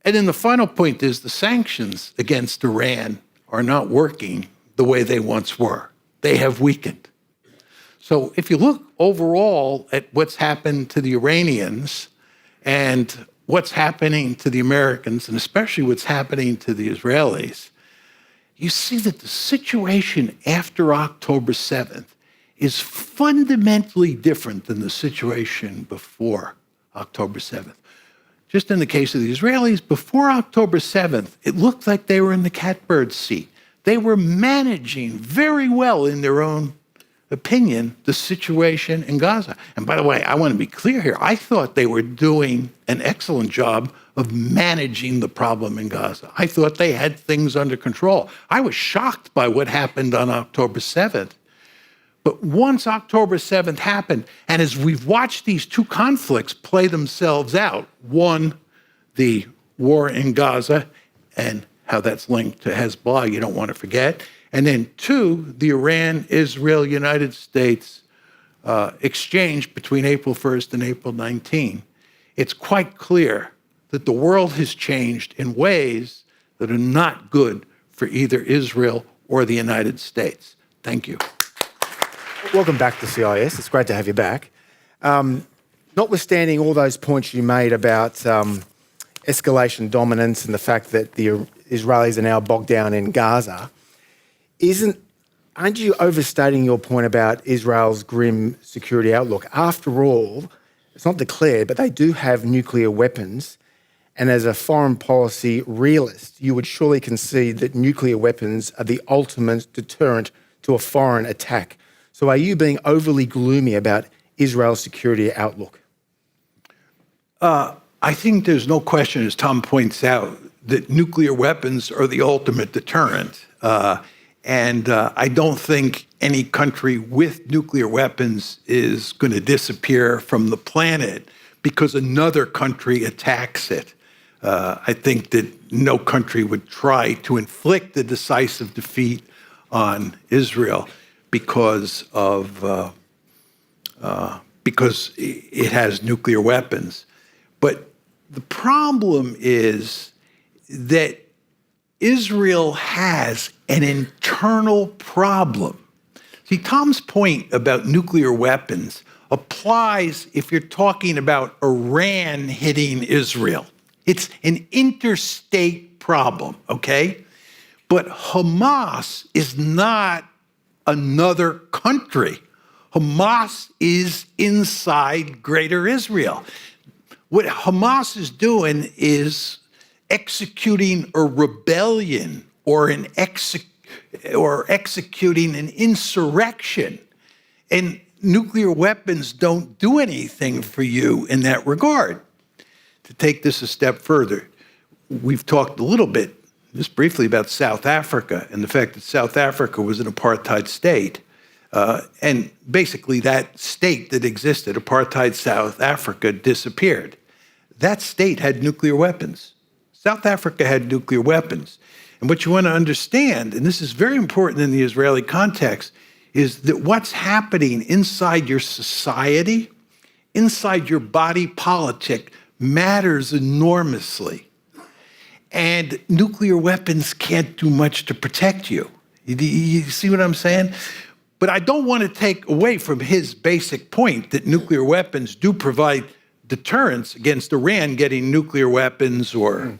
And then the final point is the sanctions against Iran are not working the way they once were. They have weakened. So if you look overall at what's happened to the Iranians and what's happening to the Americans, and especially what's happening to the Israelis, you see that the situation after October 7th is fundamentally different than the situation before October 7th. Just in the case of the Israelis, before October 7th, it looked like they were in the catbird seat. They were managing very well, in their own opinion, the situation in Gaza. And by the way, I want to be clear here. I thought they were doing an excellent job of managing the problem in Gaza. I thought they had things under control. I was shocked by what happened on October 7th. But once October 7th happened, and as we've watched these two conflicts play themselves out, one, the war in Gaza and how that's linked to Hezbollah, you don't want to forget, and then two, the Iran, Israel, United States exchange between April 1st and April 19th, it's quite clear that the world has changed in ways that are not good for either Israel or the United States. Thank you. Welcome back to CIS. It's great to have you back. Notwithstanding all those points you made about escalation dominance and the fact that the Israelis are now bogged down in Gaza, aren't you overstating your point about Israel's grim security outlook? After all, it's not declared, but they do have nuclear weapons. And as a foreign policy realist, you would surely concede that nuclear weapons are the ultimate deterrent to a foreign attack. So are you being overly gloomy about Israel's security outlook? I think there's no question, as Tom points out, that nuclear weapons are the ultimate deterrent. And I don't think any country with nuclear weapons is going to disappear from the planet because another country attacks it. I think that no country would try to inflict a decisive defeat on Israel because it has nuclear weapons. But the problem is that Israel has an internal problem. See, Tom's point about nuclear weapons applies if you're talking about Iran hitting Israel. It's an interstate problem, okay? But Hamas is not another country. Hamas is inside Greater Israel. What Hamas is doing is executing a rebellion or executing an insurrection. And nuclear weapons don't do anything for you in that regard. To take this a step further, we've talked a little bit, just briefly, about South Africa and the fact that South Africa was an apartheid state. And basically that state that existed, apartheid South Africa, disappeared. That state had nuclear weapons. South Africa had nuclear weapons. And what you want to understand, and this is very important in the Israeli context, is that what's happening inside your society, inside your body politic, matters enormously. And nuclear weapons can't do much to protect you. You see what I'm saying? But I don't want to take away from his basic point that nuclear weapons do provide deterrence against Iran getting nuclear weapons or...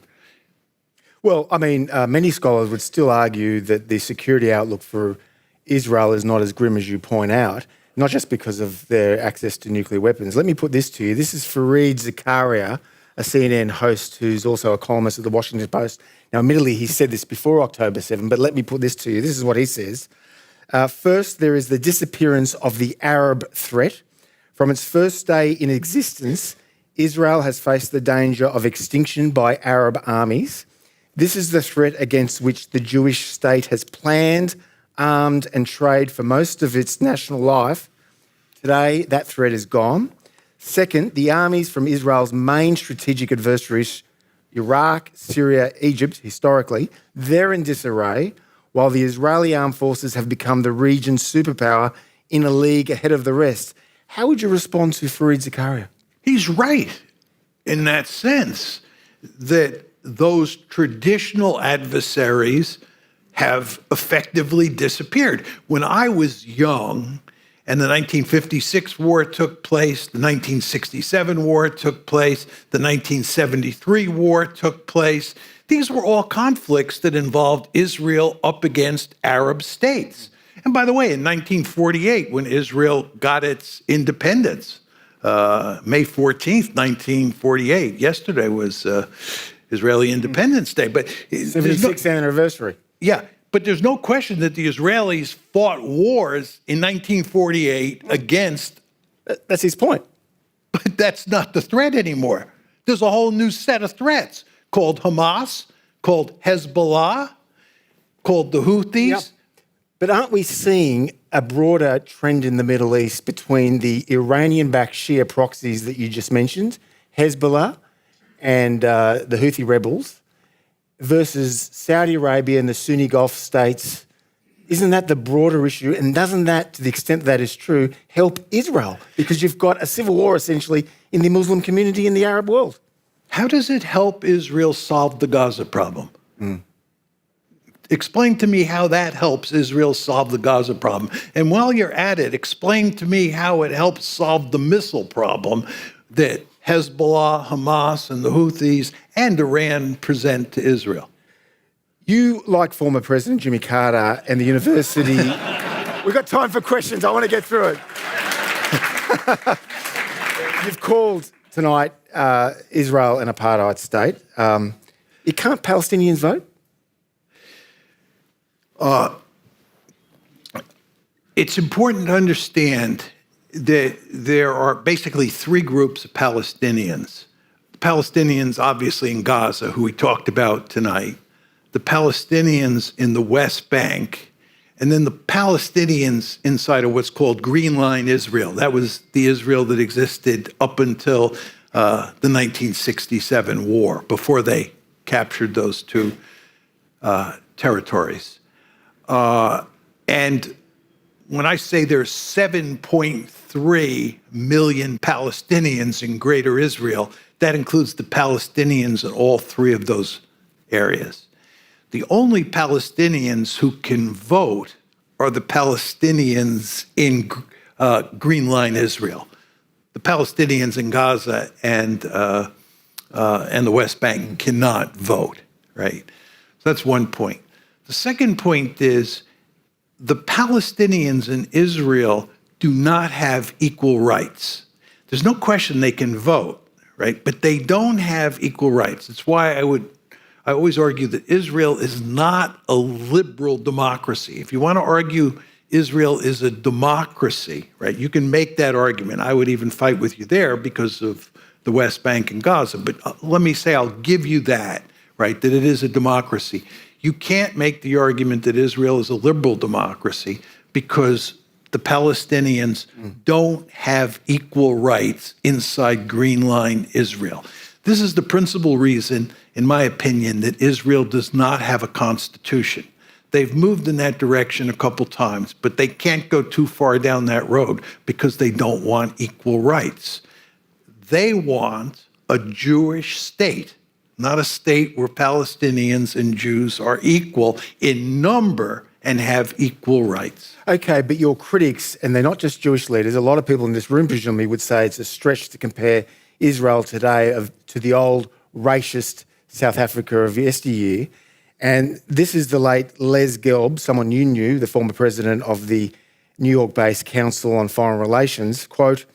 Well, I mean, many scholars would still argue that the security outlook for Israel is not as grim as you point out, not just because of their access to nuclear weapons. Let me put this to you. This is Fareed Zakaria, a CNN host who's also a columnist at the Washington Post. Now, admittedly, he said this before October 7, but let me put this to you. This is what he says. First, there is the disappearance of the Arab threat. From its first day in existence, Israel has faced the danger of extinction by Arab armies. This is the threat against which the Jewish state has planned, armed and trained for most of its national life. Today, that threat is gone. Second, the armies from Israel's main strategic adversaries, Iraq, Syria, Egypt, historically, they're in disarray, while the Israeli armed forces have become the region's superpower in a league ahead of the rest. How would you respond to Fareed Zakaria? He's right in that sense that those traditional adversaries have effectively disappeared. When I was young and the 1956 war took place, the 1967 war took place, the 1973 war took place, these were all conflicts that involved Israel up against Arab states. And by the way, in 1948, when Israel got its independence, May 14th, 1948, yesterday was Israeli Independence Day. But 76th anniversary. Yeah, but there's no question that the Israelis fought wars in 1948 against... That's his point. But that's not the threat anymore. There's a whole new set of threats called Hamas, called Hezbollah, called the Houthis. Yep. But aren't we seeing a broader trend in the Middle East between the Iranian-backed Shia proxies that you just mentioned, Hezbollah and the Houthi rebels, versus Saudi Arabia and the Sunni Gulf states? Isn't that the broader issue? And doesn't that, to the extent that is true, help Israel? Because you've got a civil war, essentially, in the Muslim community in the Arab world. How does it help Israel solve the Gaza problem? Explain to me how that helps Israel solve the Gaza problem. And while you're at it, explain to me how it helps solve the missile problem that Hezbollah, Hamas, and the Houthis and Iran present to Israel. You, like former President Jimmy Carter and the university, we've got time for questions. I want to get through it. You've called tonight Israel an apartheid state. Can't Palestinians vote? It's important to understand that there are basically three groups of Palestinians. The Palestinians, obviously, in Gaza, who we talked about tonight, the Palestinians in the West Bank, and then the Palestinians inside of what's called Green Line Israel. That was the Israel that existed up until the 1967 war, before they captured those two territories. And when I say there's 7.3 million Palestinians in Greater Israel, that includes the Palestinians in all three of those areas. The only Palestinians who can vote are the Palestinians in Green Line Israel. The Palestinians in Gaza and the West Bank cannot vote, right? So that's one point. The second point is the Palestinians in Israel do not have equal rights. There's no question they can vote, right? But they don't have equal rights. It's why I always argue that Israel is not a liberal democracy. If you want to argue Israel is a democracy, right, you can make that argument. I would even fight with you there because of the West Bank and Gaza. But let me say, I'll give you that, right, that it is a democracy. You can't make the argument that Israel is a liberal democracy because the Palestinians don't have equal rights inside Green Line Israel. This is the principal reason, in my opinion, that Israel does not have a constitution. They've moved in that direction a couple times, but they can't go too far down that road because they don't want equal rights. They want a Jewish state, not a state where Palestinians and Jews are equal in number and have equal rights. Okay, but your critics, and they're not just Jewish leaders, a lot of people in this room presumably would say it's a stretch to compare Israel today to the old racist South Africa of yesteryear. And this is the late Les Gelb, someone you knew, the former president of the New York-based Council on Foreign Relations. Quote,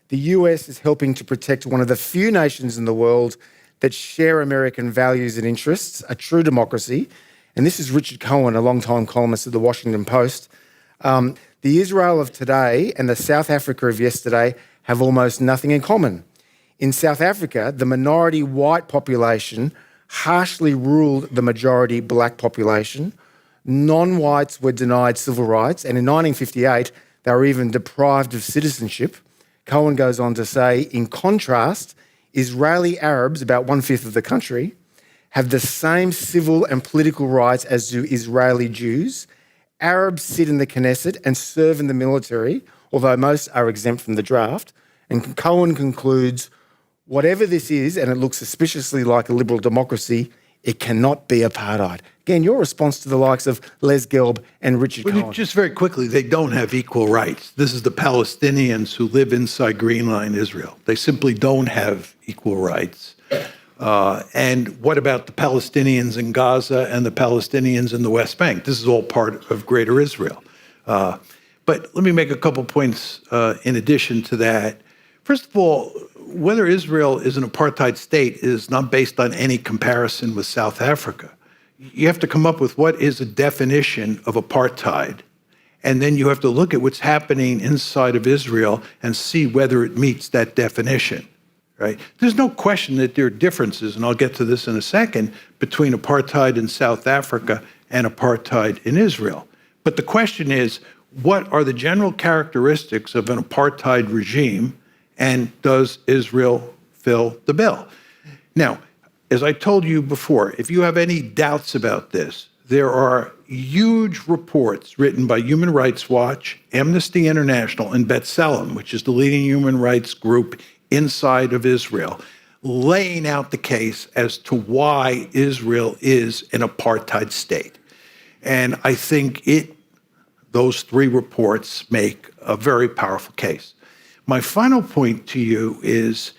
"The US is helping to protect one of the few nations in the world that share American values and interests, a true democracy." And this is Richard Cohen, a longtime columnist of the Washington Post. The Israel of today and the South Africa of yesterday have almost nothing in common. In South Africa, the minority white population harshly ruled the majority black population. Non-whites were denied civil rights, and in 1958, they were even deprived of citizenship. Cohen goes on to say, in contrast, Israeli Arabs, about 1/5 of the country, have the same civil and political rights as do Israeli Jews. Arabs sit in the Knesset and serve in the military, although most are exempt from the draft. And Cohen concludes, whatever this is, and it looks suspiciously like a liberal democracy, it cannot be apartheid. Again, your response to the likes of Les Gelb and Richard Cohen. Just very quickly, they don't have equal rights. This is the Palestinians who live inside Green Line Israel. They simply don't have equal rights. And what about the Palestinians in Gaza and the Palestinians in the West Bank? This is all part of Greater Israel. But let me make a couple points in addition to that. First of all, whether Israel is an apartheid state is not based on any comparison with South Africa. You have to come up with what is a definition of apartheid, and then you have to look at what's happening inside of Israel and see whether it meets that definition, right? There's no question that there are differences, and I'll get to this in a second, between apartheid in South Africa and apartheid in Israel. But the question is, what are the general characteristics of an apartheid regime, and does Israel fill the bill? Now, as I told you before, if you have any doubts about this, there are huge reports written by Human Rights Watch, Amnesty International, and B'Tselem, which is the leading human rights group inside of Israel, laying out the case as to why Israel is an apartheid state. And I think those three reports make a very powerful case. My final point to you is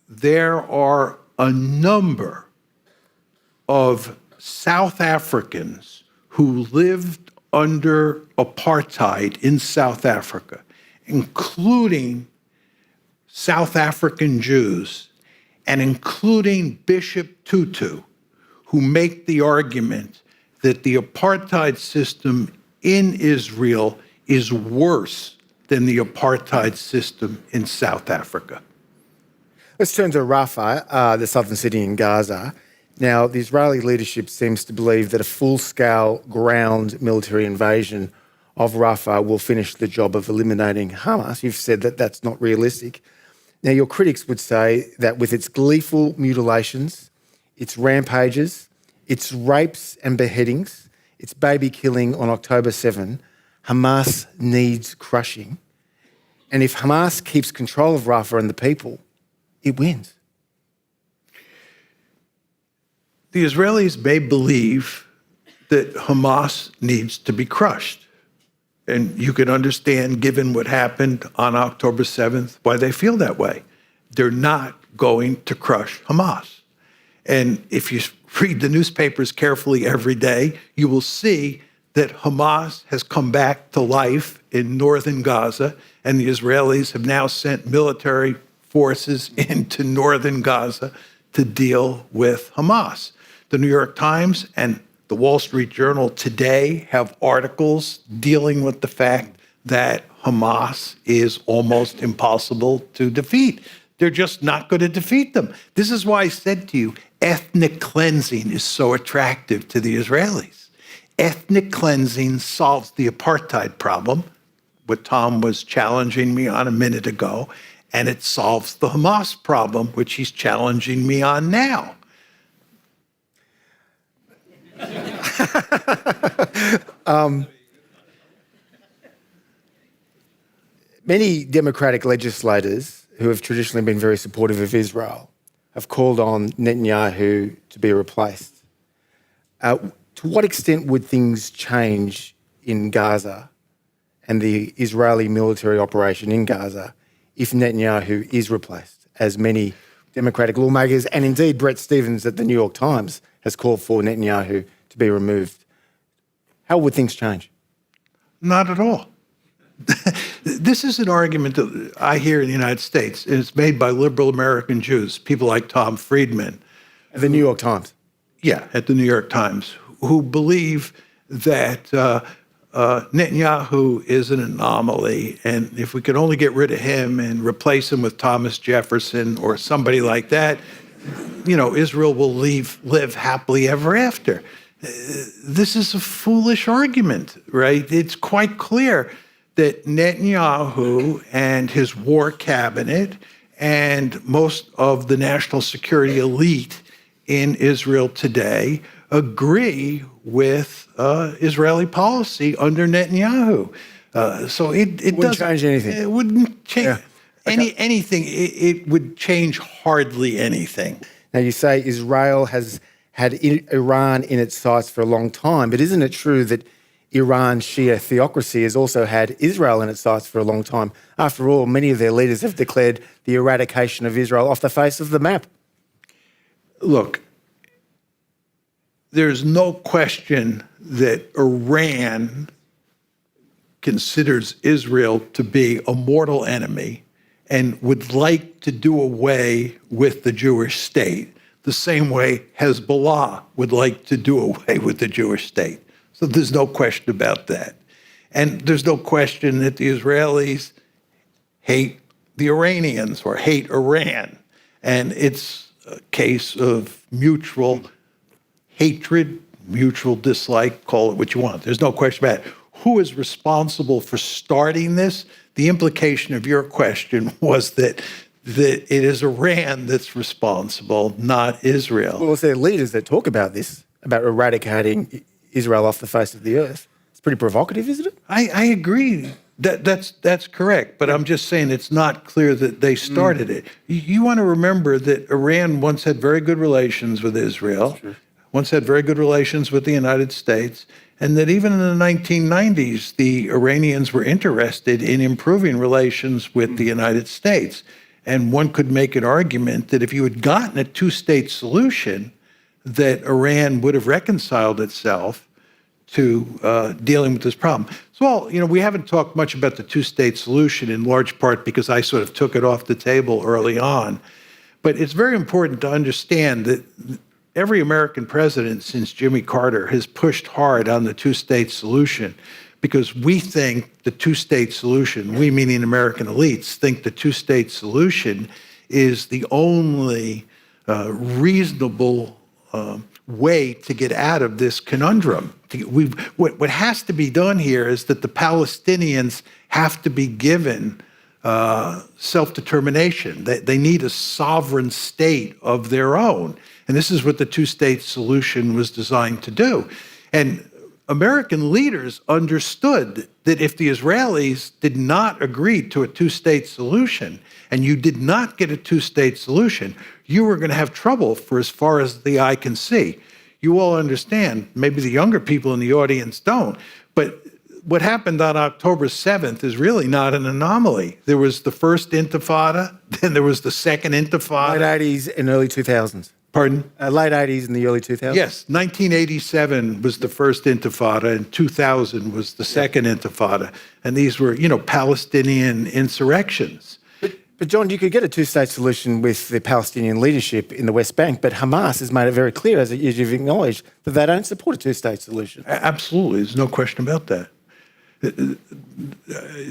there are a number of South Africans who lived under apartheid in South Africa, including South African Jews and including Bishop Tutu, who make the argument that the apartheid system in Israel is worse than the apartheid system in South Africa. Let's turn to Rafah, the southern city in Gaza. Now, the Israeli leadership seems to believe that a full-scale ground military invasion of Rafah will finish the job of eliminating Hamas. You've said that that's not realistic. Now, your critics would say that with its gleeful mutilations, its rampages, its rapes and beheadings, its baby killing on October 7, Hamas needs crushing. And if Hamas keeps control of Rafah and the people, it wins. The Israelis may believe that Hamas needs to be crushed. And you can understand, given what happened on October 7th, why they feel that way. They're not going to crush Hamas. And if you read the newspapers carefully every day, you will see that Hamas has come back to life in northern Gaza, and the Israelis have now sent military forces into northern Gaza to deal with Hamas. The New York Times and the Wall Street Journal today have articles dealing with the fact that Hamas is almost impossible to defeat. They're just not going to defeat them. This is why I said to you, ethnic cleansing is so attractive to the Israelis. Ethnic cleansing solves the apartheid problem, what Tom was challenging me on a minute ago, and it solves the Hamas problem, which he's challenging me on now. Many Democratic legislators who have traditionally been very supportive of Israel have called on Netanyahu to be replaced. To what extent would things change in Gaza and the Israeli military operation in Gaza if Netanyahu is replaced, as many Democratic lawmakers and indeed Bret Stephens at the New York Times has called for Netanyahu to be removed? How would things change? Not at all. This is an argument that I hear in the United States, and it's made by liberal American Jews, people like Tom Friedman. At the New York Times? Yeah, at the New York Times, who believe that Netanyahu is an anomaly, and if we could only get rid of him and replace him with Thomas Jefferson or somebody like that, Israel will live happily ever after. This is a foolish argument, right? It's quite clear that Netanyahu and his war cabinet and most of the national security elite in Israel today agree with Israeli policy under Netanyahu. So it wouldn't change anything. It wouldn't change anything. It would change hardly anything. Now, you say Israel has had Iran in its sights for a long time, but isn't it true that Iran's Shia theocracy has also had Israel in its sights for a long time? After all, many of their leaders have declared the eradication of Israel off the face of the map. Look, there's no question that Iran considers Israel to be a mortal enemy and would like to do away with the Jewish state, the same way Hezbollah would like to do away with the Jewish state. So there's no question about that. And there's no question that the Israelis hate the Iranians or hate Iran. And it's a case of mutual hatred, mutual dislike, call it what you want. There's no question about it. who is responsible for starting this, the implication of your question was that it is Iran that's responsible, not Israel. Well, it's their leaders that talk about this, about eradicating Israel off the face of the earth. It's pretty provocative, isn't it? I agree. That's correct, but I'm just saying it's not clear that they started it. You want to remember that Iran once had very good relations with Israel, once had very good relations with the United States, and that even in the 1990s, the Iranians were interested in improving relations with the United States. And one could make an argument that if you had gotten a two-state solution, that Iran would have reconciled itself to dealing with this problem. So, we haven't talked much about the two-state solution in large part because I sort of took it off the table early on. But it's very important to understand that every American president since Jimmy Carter has pushed hard on the two-state solution because we think the two-state solution, we meaning American elites, think the two-state solution is the only reasonable way to get out of this conundrum. What has to be done here is that the Palestinians have to be given self-determination. They need a sovereign state of their own. And this is what the two-state solution was designed to do. And American leaders understood that if the Israelis did not agree to a two-state solution, and you did not get a two-state solution, you were going to have trouble for as far as the eye can see. You all understand, maybe the younger people in the audience don't, but what happened on October 7th is really not an anomaly. There was the first Intifada, then there was the second Intifada. Late 80s and early 2000s. Pardon? Late 80s and the early 2000s. Yes, 1987 was the first Intifada, and 2000 was the second Intifada. And these were, Palestinian insurrections. But John, you could get a two-state solution with the Palestinian leadership in the West Bank, but Hamas has made it very clear, as you've acknowledged, that they don't support a two-state solution. Absolutely, there's no question about that.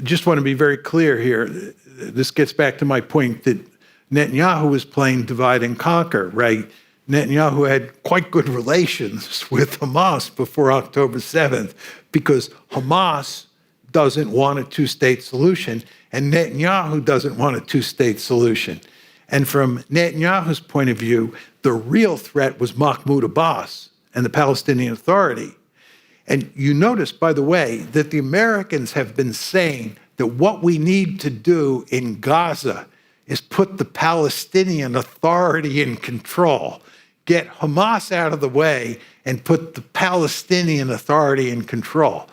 Just want to be very clear here. This gets back to my point that Netanyahu was playing divide and conquer, right? Netanyahu had quite good relations with Hamas before October 7th because Hamas doesn't want a two-state solution and Netanyahu doesn't want a two-state solution. And from Netanyahu's point of view, the real threat was Mahmoud Abbas and the Palestinian Authority. And you notice, by the way, that the Americans have been saying that what we need to do in Gaza is put the Palestinian Authority in control, get Hamas out of the way, and put the Palestinian Authority in control.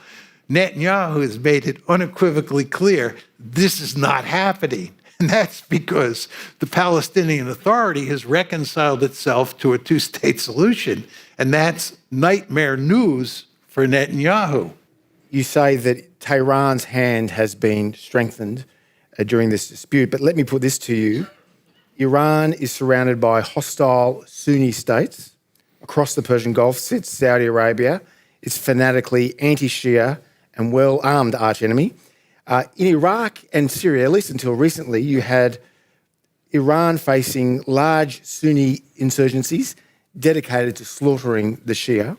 Netanyahu has made it unequivocally clear this is not happening. And that's because the Palestinian Authority has reconciled itself to a two-state solution. And that's nightmare news for Netanyahu. You say that Tehran's hand has been strengthened during this dispute, but let me put this to you. Iran is surrounded by hostile Sunni states. Across the Persian Gulf sits Saudi Arabia. It's fanatically anti-Shia and well-armed archenemy. In Iraq and Syria, at least until recently, you had Iran facing large Sunni insurgencies dedicated to slaughtering the Shia.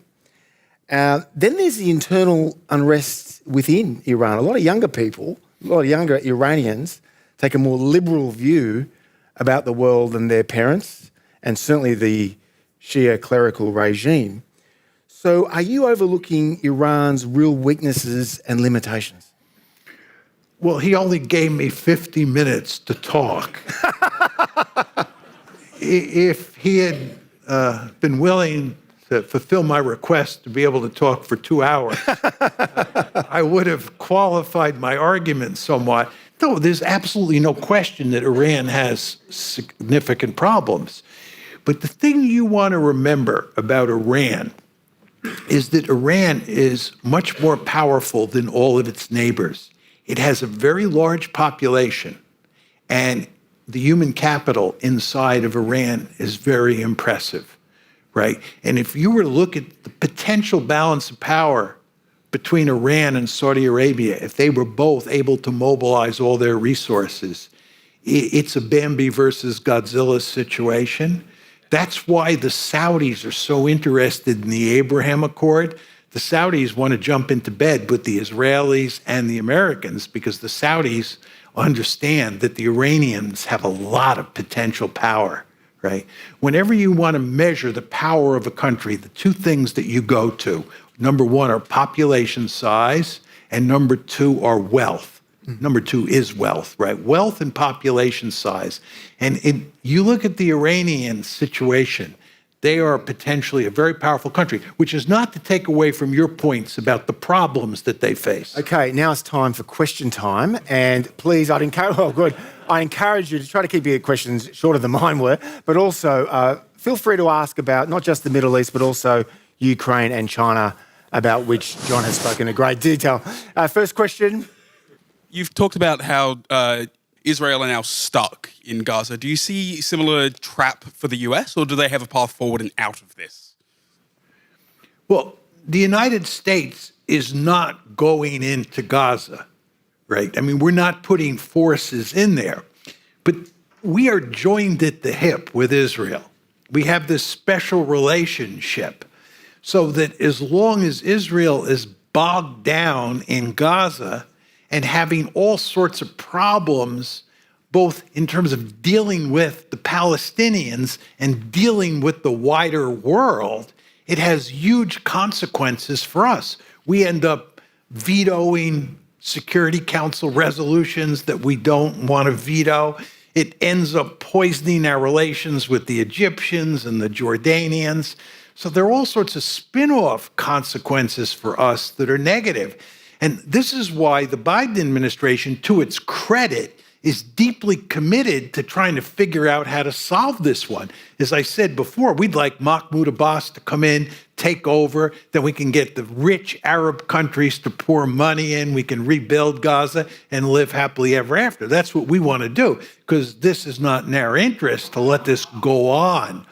Then there's the internal unrest within Iran. A lot of younger people, a lot of younger Iranians take a more liberal view about the world than their parents, and certainly the Shia clerical regime. So are you overlooking Iran's real weaknesses and limitations? Well, he only gave me 50 minutes to talk. If he had been willing to fulfill my request to be able to talk for 2 hours, I would have qualified my argument somewhat. No, there's absolutely no question that Iran has significant problems. But the thing you want to remember about Iran is that Iran is much more powerful than all of its neighbors. It has a very large population, and the human capital inside of Iran is very impressive, right? And if you were to look at the potential balance of power between Iran and Saudi Arabia, if they were both able to mobilize all their resources, it's a Bambi versus Godzilla situation. That's why the Saudis are so interested in the Abraham Accord. the Saudis want to jump into bed with the Israelis and the Americans because the Saudis understand that the Iranians have a lot of potential power, right? Whenever you want to measure the power of a country, the two things that you go to, number one are population size, and number two are wealth. Number two is wealth, right? Wealth and population size. And you look at the Iranian situation, they are potentially a very powerful country, which is not to take away from your points about the problems that they face. Okay, now it's time for question time. And please, I encourage you to try to keep your questions shorter than mine were, but also feel free to ask about not just the Middle East, but also Ukraine and China, about which John has spoken in great detail. First question. You've talked about how Israel are now stuck in Gaza. Do you see similar trap for the US, or do they have a path forward and out of this? Well, the United States is not going into Gaza, right? I mean, we're not putting forces in there, but we are joined at the hip with Israel. We have this special relationship so that as long as Israel is bogged down in Gaza and having all sorts of problems, both in terms of dealing with the Palestinians and dealing with the wider world, it has huge consequences for us. We end up vetoing Security Council resolutions that we don't want to veto. It ends up poisoning our relations with the Egyptians and the Jordanians. So there are all sorts of spin-off consequences for us that are negative. And this is why the Biden administration, to its credit, is deeply committed to trying to figure out how to solve this one. As I said before, we'd like Mahmoud Abbas to come in, take over, then we can get the rich Arab countries to pour money in, we can rebuild Gaza and live happily ever after. That's what we want to do, because this is not in our interest to let this go on.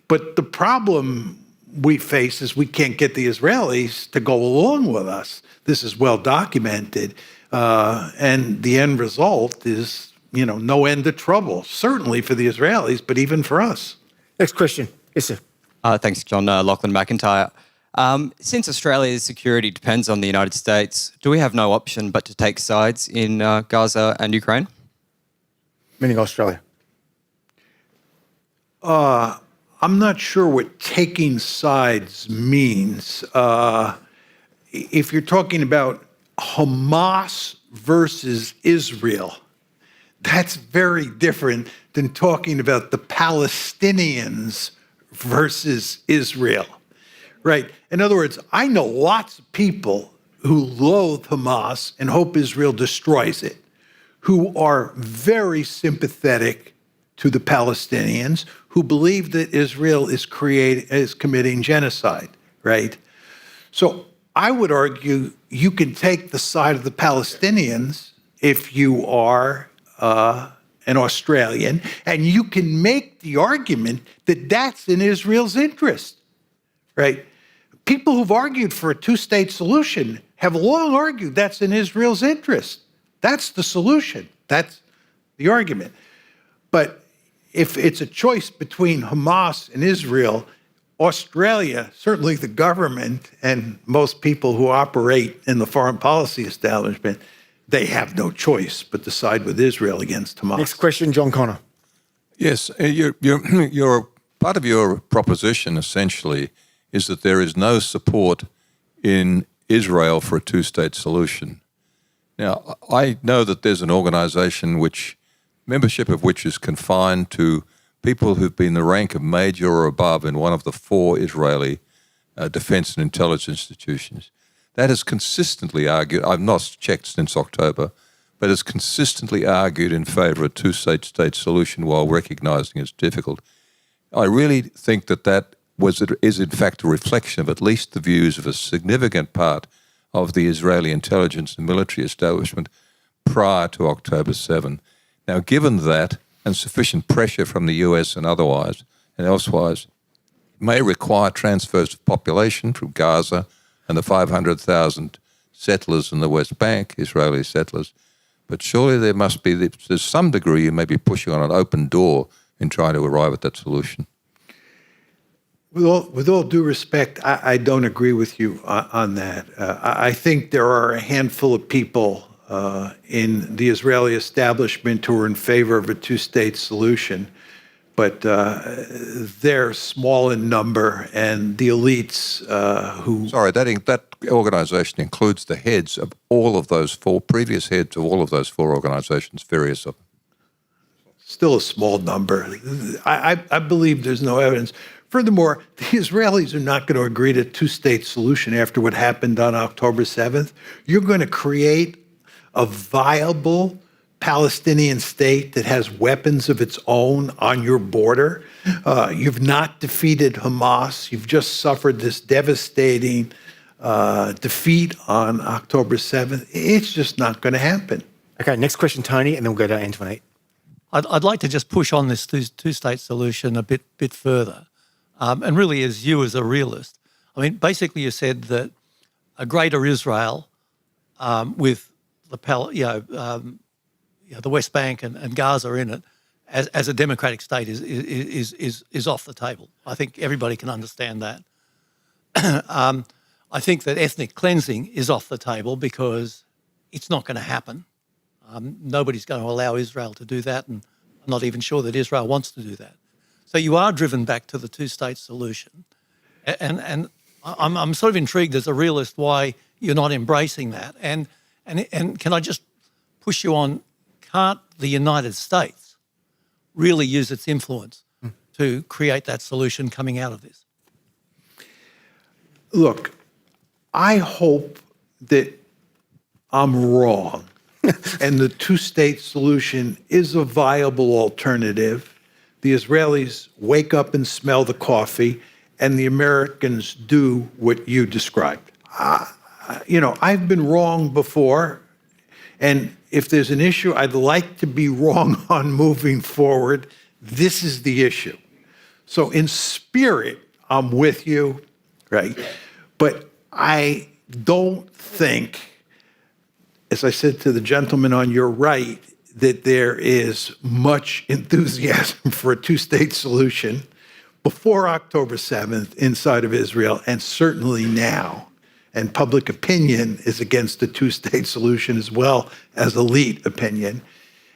But the problem we face is we can't get the Israelis to go along with us. This is well documented, and the end result is, no end of trouble, certainly for the Israelis, but even for us. Next question. Yes, sir. Thanks, John. Lachlan McIntyre. Since Australia's security depends on the United States, do we have no option but to take sides in Gaza and Ukraine? Meaning Australia. I'm not sure what taking sides means. If you're talking about Hamas versus Israel, that's very different than talking about the Palestinians versus Israel, right? In other words, I know lots of people who loathe Hamas and hope Israel destroys it, who are very sympathetic to the Palestinians, who believe that Israel is committing genocide, right? So I would argue you can take the side of the Palestinians if you are an Australian, and you can make the argument that that's in Israel's interest, right? People who've argued for a two-state solution have long argued that's in Israel's interest. That's the solution. That's the argument. But if it's a choice between Hamas and Israel, Australia, certainly the government and most people who operate in the foreign policy establishment, they have no choice but to side with Israel against Hamas. Next question, John Connor. Yes, your part of your proposition essentially is that there is no support in Israel for a two-state solution. Now, I know that there's an organization membership of which is confined to people who've been the rank of major or above in one of the four Israeli defense and intelligence institutions. That has consistently argued, I've not checked since October, but has consistently argued in favor of a two-state solution while recognizing it's difficult. I really think that is in fact a reflection of at least the views of a significant part of the Israeli intelligence and military establishment prior to October 7. Now, given that, and sufficient pressure from the US and otherwise, and elsewise, may require transfers of population from Gaza and the 500,000 settlers in the West Bank, Israeli settlers, but surely there must be, to some degree, you may be pushing on an open door in trying to arrive at that solution. With all due respect, I don't agree with you on that. I think there are a handful of people in the Israeli establishment who are in favor of a two-state solution, but they're small in number, and the elites who... Sorry, that organisation includes the heads of all of those four, previous heads of all of those four organisations, various of them. Still a small number. I believe there's no evidence. Furthermore, the Israelis are not going to agree to a two-state solution after what happened on October 7th. You're going to create a viable Palestinian state that has weapons of its own on your border. You've not defeated Hamas. You've just suffered this devastating defeat on October 7th. It's just not going to happen. Okay, next question, Tony, and then we'll go to Antoinette. I'd like to just push on this two-state solution a bit further. And really, as you as a realist, I mean, basically you said that a greater Israel with the West Bank and Gaza in it as a democratic state is off the table. I think everybody can understand that. I think that ethnic cleansing is off the table because it's not going to happen. Nobody's going to allow Israel to do that, and I'm not even sure that Israel wants to do that. So you are driven back to the two-state solution. And I'm sort of intrigued as a realist why you're not embracing that. And can I just push you on, can't the United States really use its influence to create that solution coming out of this? Look, I hope that I'm wrong and the two-state solution is a viable alternative. The Israelis wake up and smell the coffee, and the Americans do what you described. I've been wrong before, and if there's an issue I'd like to be wrong on moving forward, this is the issue. So in spirit, I'm with you, right? But I don't think, as I said to the gentleman on your right, that there is much enthusiasm for a two-state solution before October 7th inside of Israel, and certainly now. And public opinion is against the two-state solution as well as elite opinion.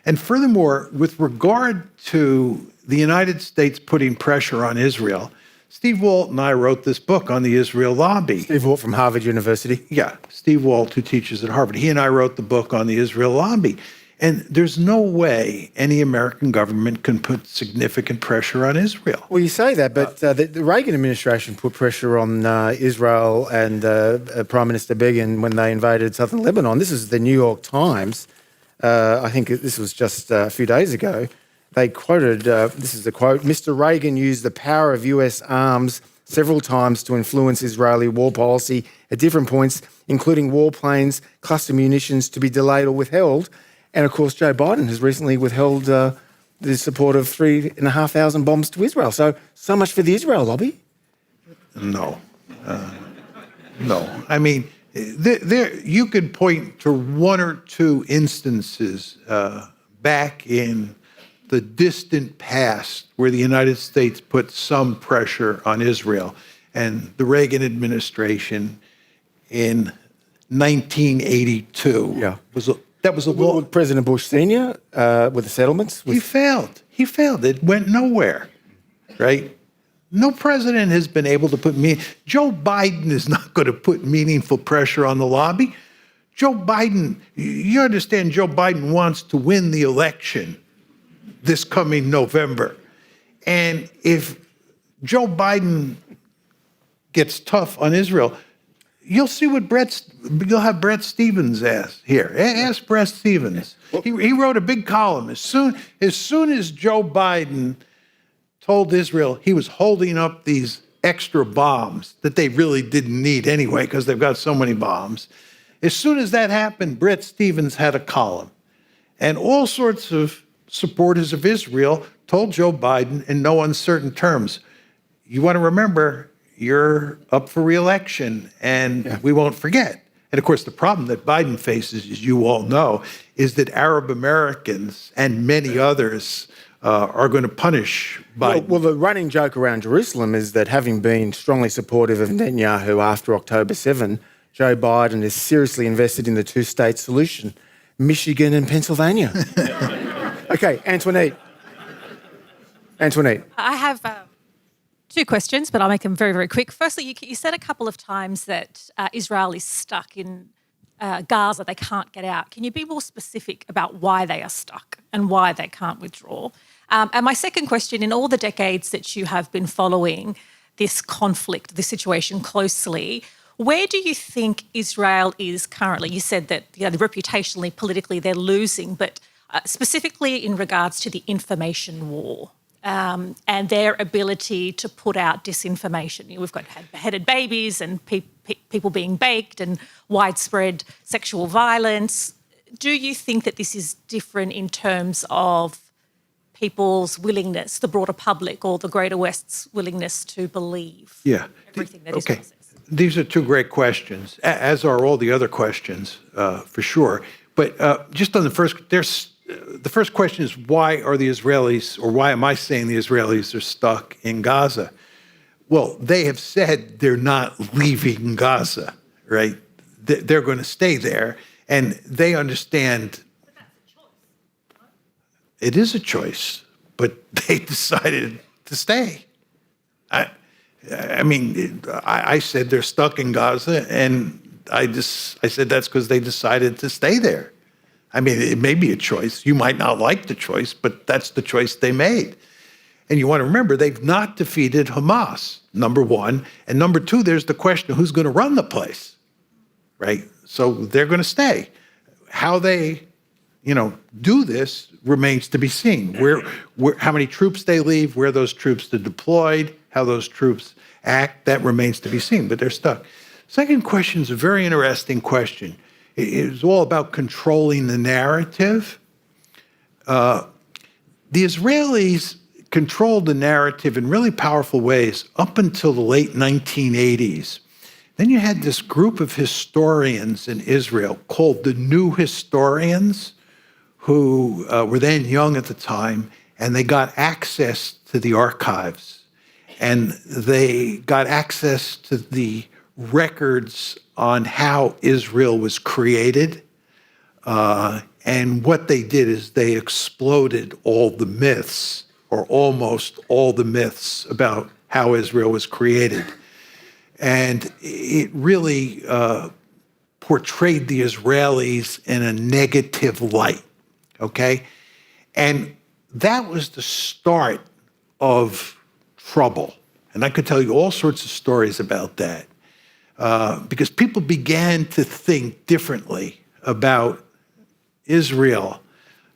And furthermore, with regard to the United States putting pressure on Israel, Steve Walt and I wrote this book on the Israel lobby. Steve Walt from Harvard University. Yeah, Steve Walt, who teaches at Harvard. He and I wrote the book on the Israel lobby. And there's no way any American government can put significant pressure on Israel. Well, you say that, but the Reagan administration put pressure on Israel and Prime Minister Begin when they invaded southern Lebanon. This is the New York Times. I think this was just a few days ago. They quoted, this is the quote, "Mr. Reagan used the power of US arms several times to influence Israeli war policy at different points, including warplanes, cluster munitions to be delayed or withheld." And of course, Joe Biden has recently withheld the support of 3,500 bombs to Israel. So much for the Israel lobby. No. No. I mean, you could point to one or two instances back in the distant past where the United States put some pressure on Israel. And the Reagan administration in 1982 that was a law. President Bush Sr. With the settlements? He failed. It went nowhere, right? No president has been able to put Joe Biden is not going to put meaningful pressure on the lobby. Joe Biden, you understand, Joe Biden wants to win the election this coming November. And if Joe Biden gets tough on Israel, you'll see what you'll have Brett Stevens ask here. Ask Brett Stevens. He wrote a big column. As soon as Joe Biden told Israel he was holding up these extra bombs that they really didn't need anyway because they've got so many bombs, as soon as that happened, Brett Stevens had a column. And all sorts of supporters of Israel told Joe Biden in no uncertain terms, you want to remember, you're up for re-election, and we won't forget. And of course, the problem that Biden faces, as you all know, is that Arab Americans and many others are going to punish Biden. Well, the running joke around Jerusalem is that having been strongly supportive of Netanyahu after October 7, Joe Biden is seriously invested in the two-state solution, Michigan and Pennsylvania. Okay, Antoinette. I have two questions, but I'll make them very, very quick. Firstly, you said a couple of times that Israel is stuck in Gaza. They can't get out. Can you be more specific about why they are stuck and why they can't withdraw? And my second question, in all the decades that you have been following this conflict, this situation closely, where do you think Israel is currently? You said that reputationally, politically, they're losing, but specifically in regards to the information war and their ability to put out disinformation. We've got beheaded babies and people being baked and widespread sexual violence. Do you think that this is different in terms of people's willingness, the broader public or the greater West's willingness to believe everything that Israel says? These are two great questions, as are all the other questions, for sure. But just on the first question is, why are the Israelis, or why am I saying the Israelis are stuck in Gaza? Well, they have said they're not leaving Gaza, right? They're going to stay there, and they understand. But that's a choice, right? It is a choice, but they decided to stay. I mean, I said they're stuck in Gaza, and I said that's because they decided to stay there. I mean, it may be a choice. You might not like the choice, but that's the choice they made. And you want to remember, they've not defeated Hamas, number one. And number two, there's the question of who's going to run the place, right? So they're going to stay. How they, do this remains to be seen. How many troops they leave, where those troops are deployed, how those troops act, that remains to be seen, but they're stuck. Second question is a very interesting question. It is all about controlling the narrative. The Israelis controlled the narrative in really powerful ways up until the late 1980s. Then you had this group of historians in Israel called the New Historians, who were then young at the time, and they got access to the archives. And they got access to the records on how Israel was created. And what they did is they exploded all the myths, or almost all the myths, about how Israel was created. And it really portrayed the Israelis in a negative light, okay? And that was the start of trouble. And I could tell you all sorts of stories about that, because people began to think differently about Israel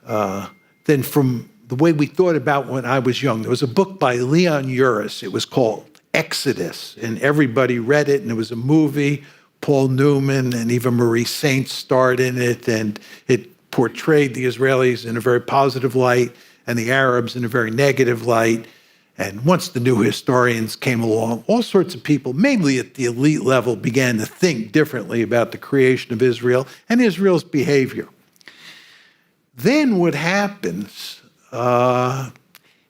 than from the way we thought about when I was young. There was a book by Leon Uris. It was called Exodus, and everybody read it, and it was a movie. Paul Newman and Eva Marie Saint starred in it, and it portrayed the Israelis in a very positive light and the Arabs in a very negative light. And once the new historians came along, all sorts of people, mainly at the elite level, began to think differently about the creation of Israel and Israel's behavior. Then what happens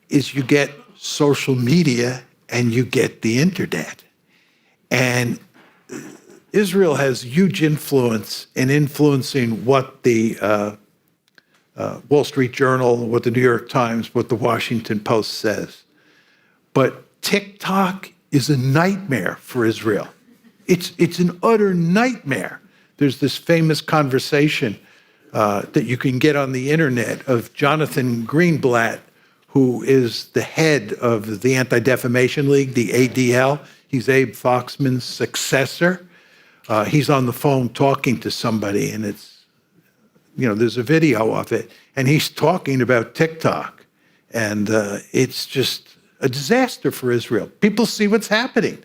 is you get social media and you get the internet. And Israel has huge influence in influencing what the Wall Street Journal, what the New York Times, what the Washington Post says. But TikTok is a nightmare for Israel. It's an utter nightmare. There's this famous conversation that you can get on the internet of Jonathan Greenblatt, who is the head of the Anti-Defamation League, the ADL. He's Abe Foxman's successor. He's on the phone talking to somebody, and it's, there's a video of it, and he's talking about TikTok. And it's just a disaster for Israel. People see what's happening.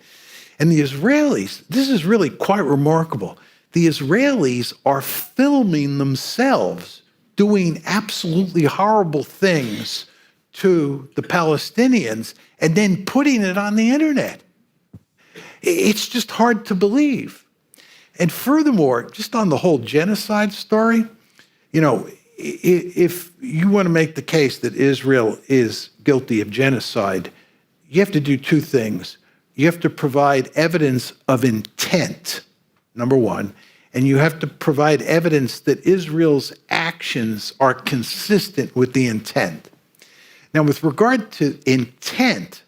And the Israelis, this is really quite remarkable. The Israelis are filming themselves doing absolutely horrible things to the Palestinians and then putting it on the internet. It's just hard to believe. And furthermore, just on the whole genocide story, you know, if you want to make the case that Israel is guilty of genocide, you have to do two things. You have to provide evidence of intent, number one, and you have to provide evidence that Israel's actions are consistent with the intent. Now, with regard to intent,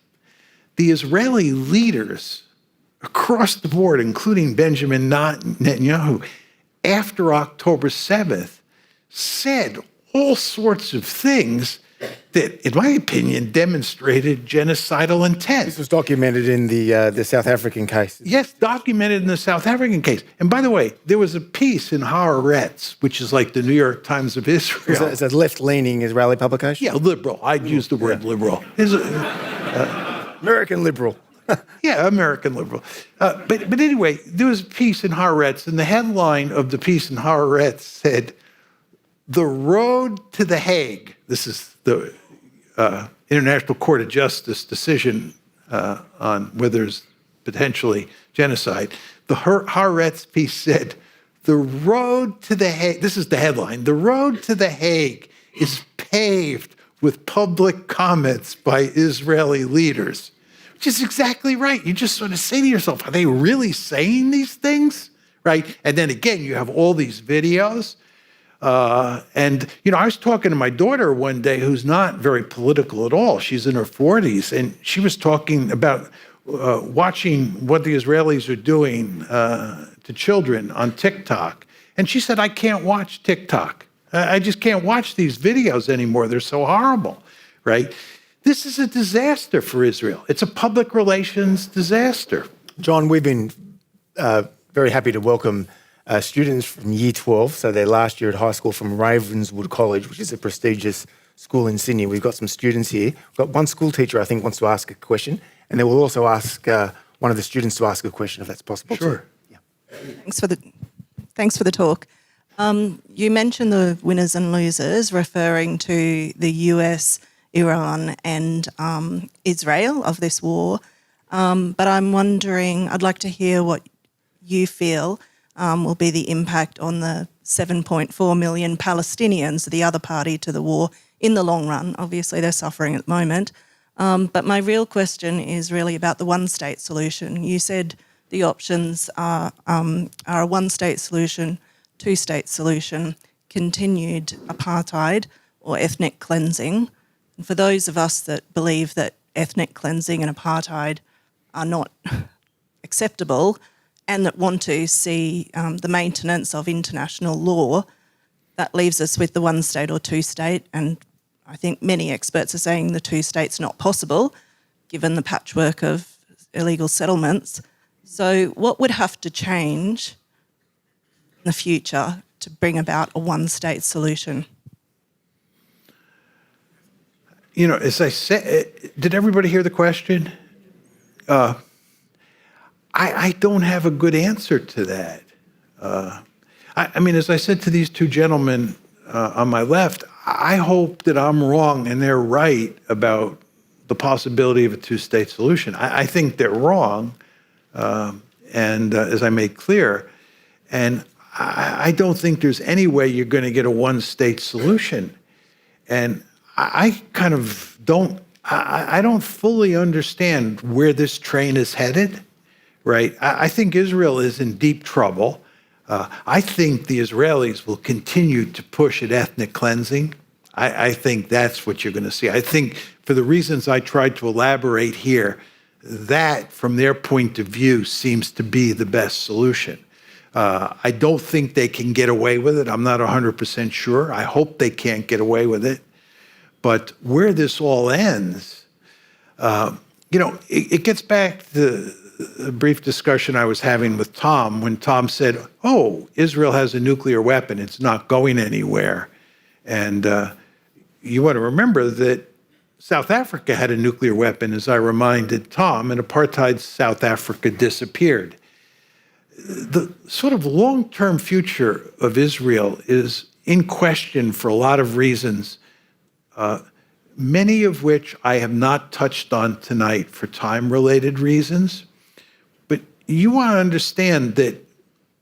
the Israeli leaders across the board, including Benjamin Netanyahu, after October 7th, said all sorts of things that, in my opinion, demonstrated genocidal intent. This was documented in the South African case. Yes, documented in the South African case. And by the way, there was a piece in Haaretz, which is like the New York Times of Israel. It's a left-leaning Israeli publication? Yeah, liberal. I'd use the word liberal. American liberal. Yeah, American liberal. But anyway, there was a piece in Haaretz, and the headline of the piece in Haaretz said, "The road to The Hague," this is the International Court of Justice decision on whether there's potentially genocide. The Haaretz piece said, "The road to The Hague," this is the headline, "The road to The Hague is paved with public comments by Israeli leaders," which is exactly right. You just sort of say to yourself, are they really saying these things? Right? And then again, you have all these videos. And, you know, I was talking to my daughter one day who's not very political at all. She's in her 40s, and she was talking about watching what the Israelis are doing to children on TikTok. And she said, "I can't watch TikTok. I just can't watch these videos anymore. They're so horrible," right? This is a disaster for Israel. It's a public relations disaster. John, we've been very happy to welcome students from Year 12, so their last year at high school, from Ravenswood College, which is a prestigious school in Sydney. We've got some students here. We've got one school teacher, I think, wants to ask a question, and then we'll also ask one of the students to ask a question, if that's possible. Sure. Yeah. Thanks for the talk. You mentioned the winners and losers, referring to the US, Iran, and Israel of this war. But I'm wondering, I'd like to hear what you feel will be the impact on the 7.4 million Palestinians, the other party to the war, in the long run. Obviously, they're suffering at the moment. But my real question is really about the one-state solution. You said the options are a one-state solution, two-state solution, continued apartheid, or ethnic cleansing. And for those of us that believe that ethnic cleansing and apartheid are not acceptable and that want to see the maintenance of international law, that leaves us with the one-state or two-state. And I think many experts are saying the two-state's not possible, given the patchwork of illegal settlements. So what would have to change in the future to bring about a one-state solution? You know, as I said, did everybody hear the question? I don't have a good answer to that. I mean, as I said to these two gentlemen on my left, I hope that I'm wrong and they're right about the possibility of a two-state solution. I think they're wrong, and as I made clear, and I don't think there's any way you're going to get a one-state solution. And I kind of don't, I don't fully understand where this train is headed, right? I think Israel is in deep trouble. I think the Israelis will continue to push at ethnic cleansing. I think that's what you're going to see. I think for the reasons I tried to elaborate here, that from their point of view seems to be the best solution. I don't think they can get away with it. I'm not 100% sure. I hope they can't get away with it. But where this all ends, you know, it gets back to a brief discussion I was having with Tom when Tom said, "Oh, Israel has a nuclear weapon. It's not going anywhere." And you want to remember that South Africa had a nuclear weapon, as I reminded Tom, and apartheid South Africa disappeared. The sort of long-term future of Israel is in question for a lot of reasons, many of which I have not touched on tonight for time-related reasons. But you want to understand that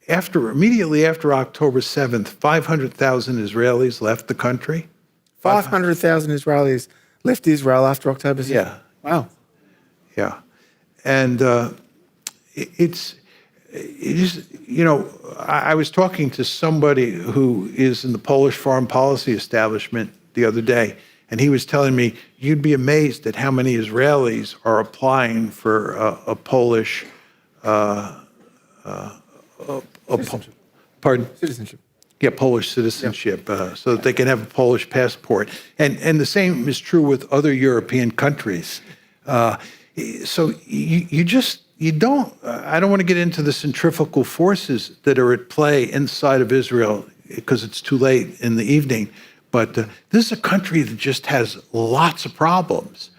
immediately after October 7th, 500,000 Israelis left the country. 500,000 Israelis left Israel after October 7th. Yeah. Wow. Yeah. And it is, I was talking to somebody who is in the Polish foreign policy establishment the other day, and he was telling me, you'd be amazed at how many Israelis are applying for a Polish, Citizenship. Yeah, Polish citizenship, so that they can have a Polish passport. And the same is true with other European countries. So you don't, I don't want to get into the centrifugal forces that are at play inside of Israel because it's too late in the evening. But this is a country that just has lots of problems.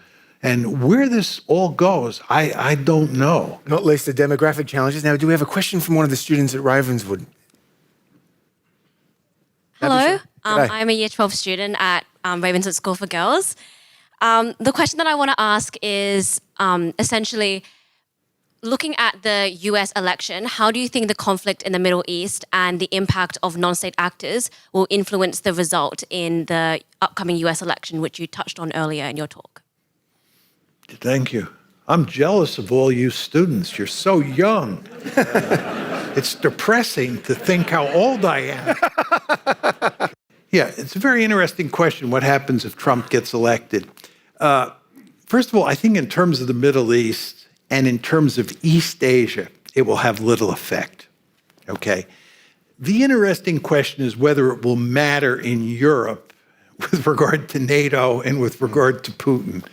And where this all goes, I don't know. Not least the demographic challenges. Now, do we have a question from one of the students at Ravenswood? Hello, G'day. I'm a Year 12 student at Ravenswood School for Girls. The question that I want to ask is essentially, looking at the US election, how do you think the conflict in the Middle East and the impact of non-state actors will influence the result in the upcoming US election, which you touched on earlier in your talk? Thank you. I'm jealous of all you students. You're so young. It's depressing to think how old I am. Yeah, it's a very interesting question, what happens if Trump gets elected. First of all, I think in terms of the Middle East and in terms of East Asia, it will have little effect, okay? The interesting question is whether it will matter in Europe with regard to NATO and with regard to Putin.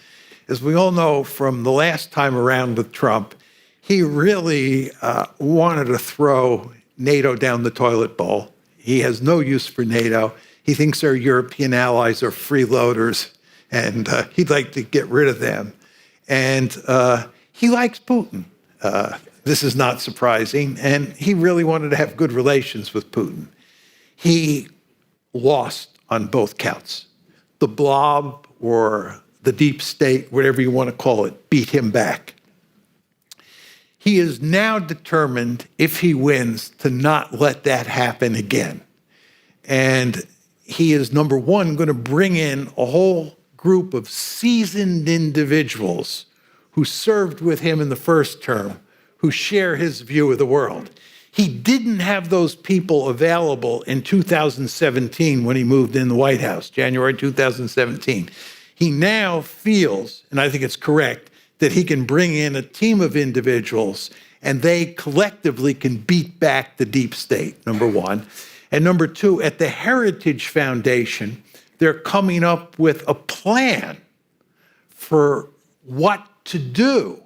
As we all know from the last time around with Trump, he really wanted to throw NATO down the toilet bowl. He has no use for NATO. He thinks our European allies are freeloaders, and he'd like to get rid of them. And he likes Putin. This is not surprising. And he really wanted to have good relations with Putin. He lost on both counts. The blob or the deep state, whatever you want to call it, beat him back. He is now determined, if he wins, to not let that happen again. And he is, number one, going to bring in a whole group of seasoned individuals who served with him in the first term, who share his view of the world. He didn't have those people available in 2017 when he moved in the White House, January 2017. He now feels, and I think it's correct, that he can bring in a team of individuals and they collectively can beat back the deep state, number one. And number two, at the Heritage Foundation, they're coming up with a plan for what to do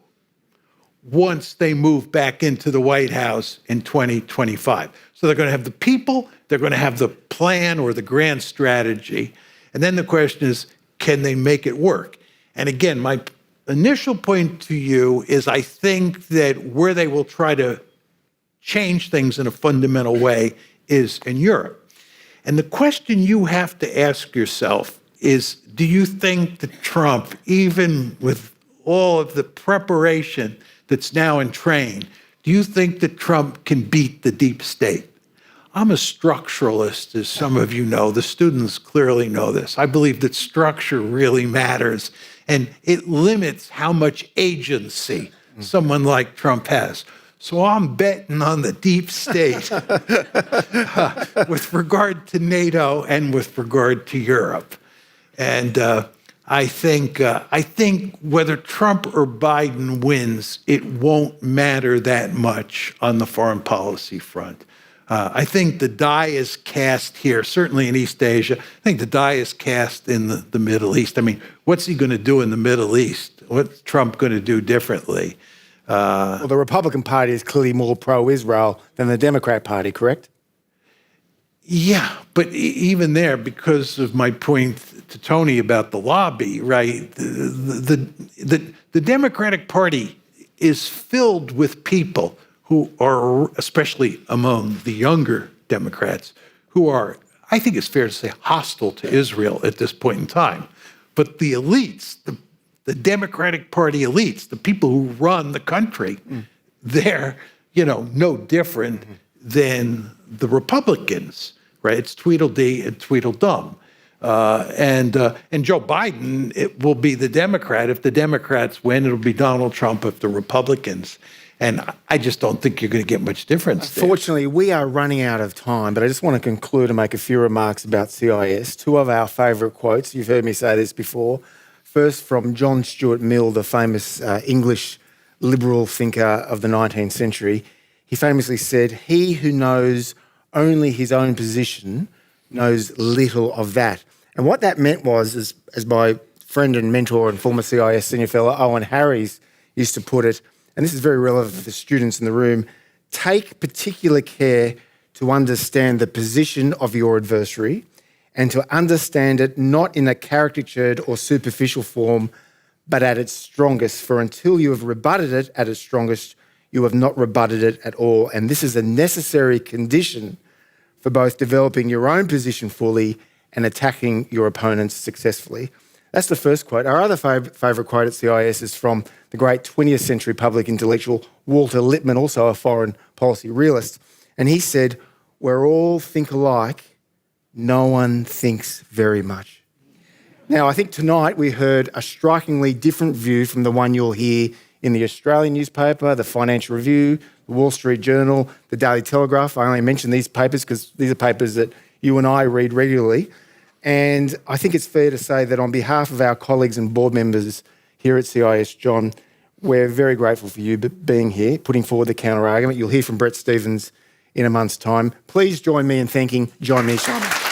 once they move back into the White House in 2025. So they're going to have the people, they're going to have the plan or the grand strategy. And then the question is, can they make it work? And again, my initial point to you is I think that where they will try to change things in a fundamental way is in Europe. And the question you have to ask yourself is, do you think that Trump, even with all of the preparation that's now in train, do you think that Trump can beat the deep state? I'm a structuralist, as some of you know. The students clearly know this. I believe that structure really matters, and it limits how much agency someone like Trump has. So I'm betting on the deep state with regard to NATO and with regard to Europe. And I think whether Trump or Biden wins, it won't matter that much on the foreign policy front. I think the die is cast here, certainly in East Asia. I think the die is cast in the Middle East. I mean, what's he going to do in the Middle East? What's Trump going to do differently? Well, the Republican Party is clearly more pro-Israel than the Democrat Party, correct? Yeah, but even there, because of my point to Tony about the lobby, right? The Democratic Party is filled with people who are, especially among the younger Democrats, who are, I think it's fair to say, hostile to Israel at this point in time. But the elites, the Democratic Party elites, the people who run the country, they're, no different. than the Republicans, right? It's Tweedledee and Tweedledum. And Joe Biden, it will be the Democrat. If the Democrats win, it'll be Donald Trump if the Republicans. And I just don't think you're going to get much difference there. Fortunately, we are running out of time, but I just want to conclude and make a few remarks about CIS. Two of our favourite quotes, you've heard me say this before. First, from John Stuart Mill, the famous English liberal thinker of the 19th century. He famously said, "He who knows only his own position knows little of that." And what that meant was, as my friend and mentor and former CIS senior fellow Owen Harries used to put it, and this is very relevant for the students in the room, take particular care to understand the position of your adversary and to understand it not in a caricatured or superficial form, but at its strongest. For until you have rebutted it at its strongest, you have not rebutted it at all. And this is a necessary condition for both developing your own position fully and attacking your opponents successfully. That's the first quote. Our other favourite quote at CIS is from the great 20th century public intellectual Walter Lippmann, also a foreign policy realist. And he said, "Where all think alike, no one thinks very much." Now, I think tonight we heard a strikingly different view from the one you'll hear in the Australian newspaper, the Financial Review, the Wall Street Journal, the Daily Telegraph. I only mention these papers because these are papers that you and I read regularly. And I think it's fair to say that on behalf of our colleagues and board members here at CIS, John, we're very grateful for you being here, putting forward the counter-argument. You'll hear from Brett Stevens in a month's time. Please join me in thanking John Mearsheimer.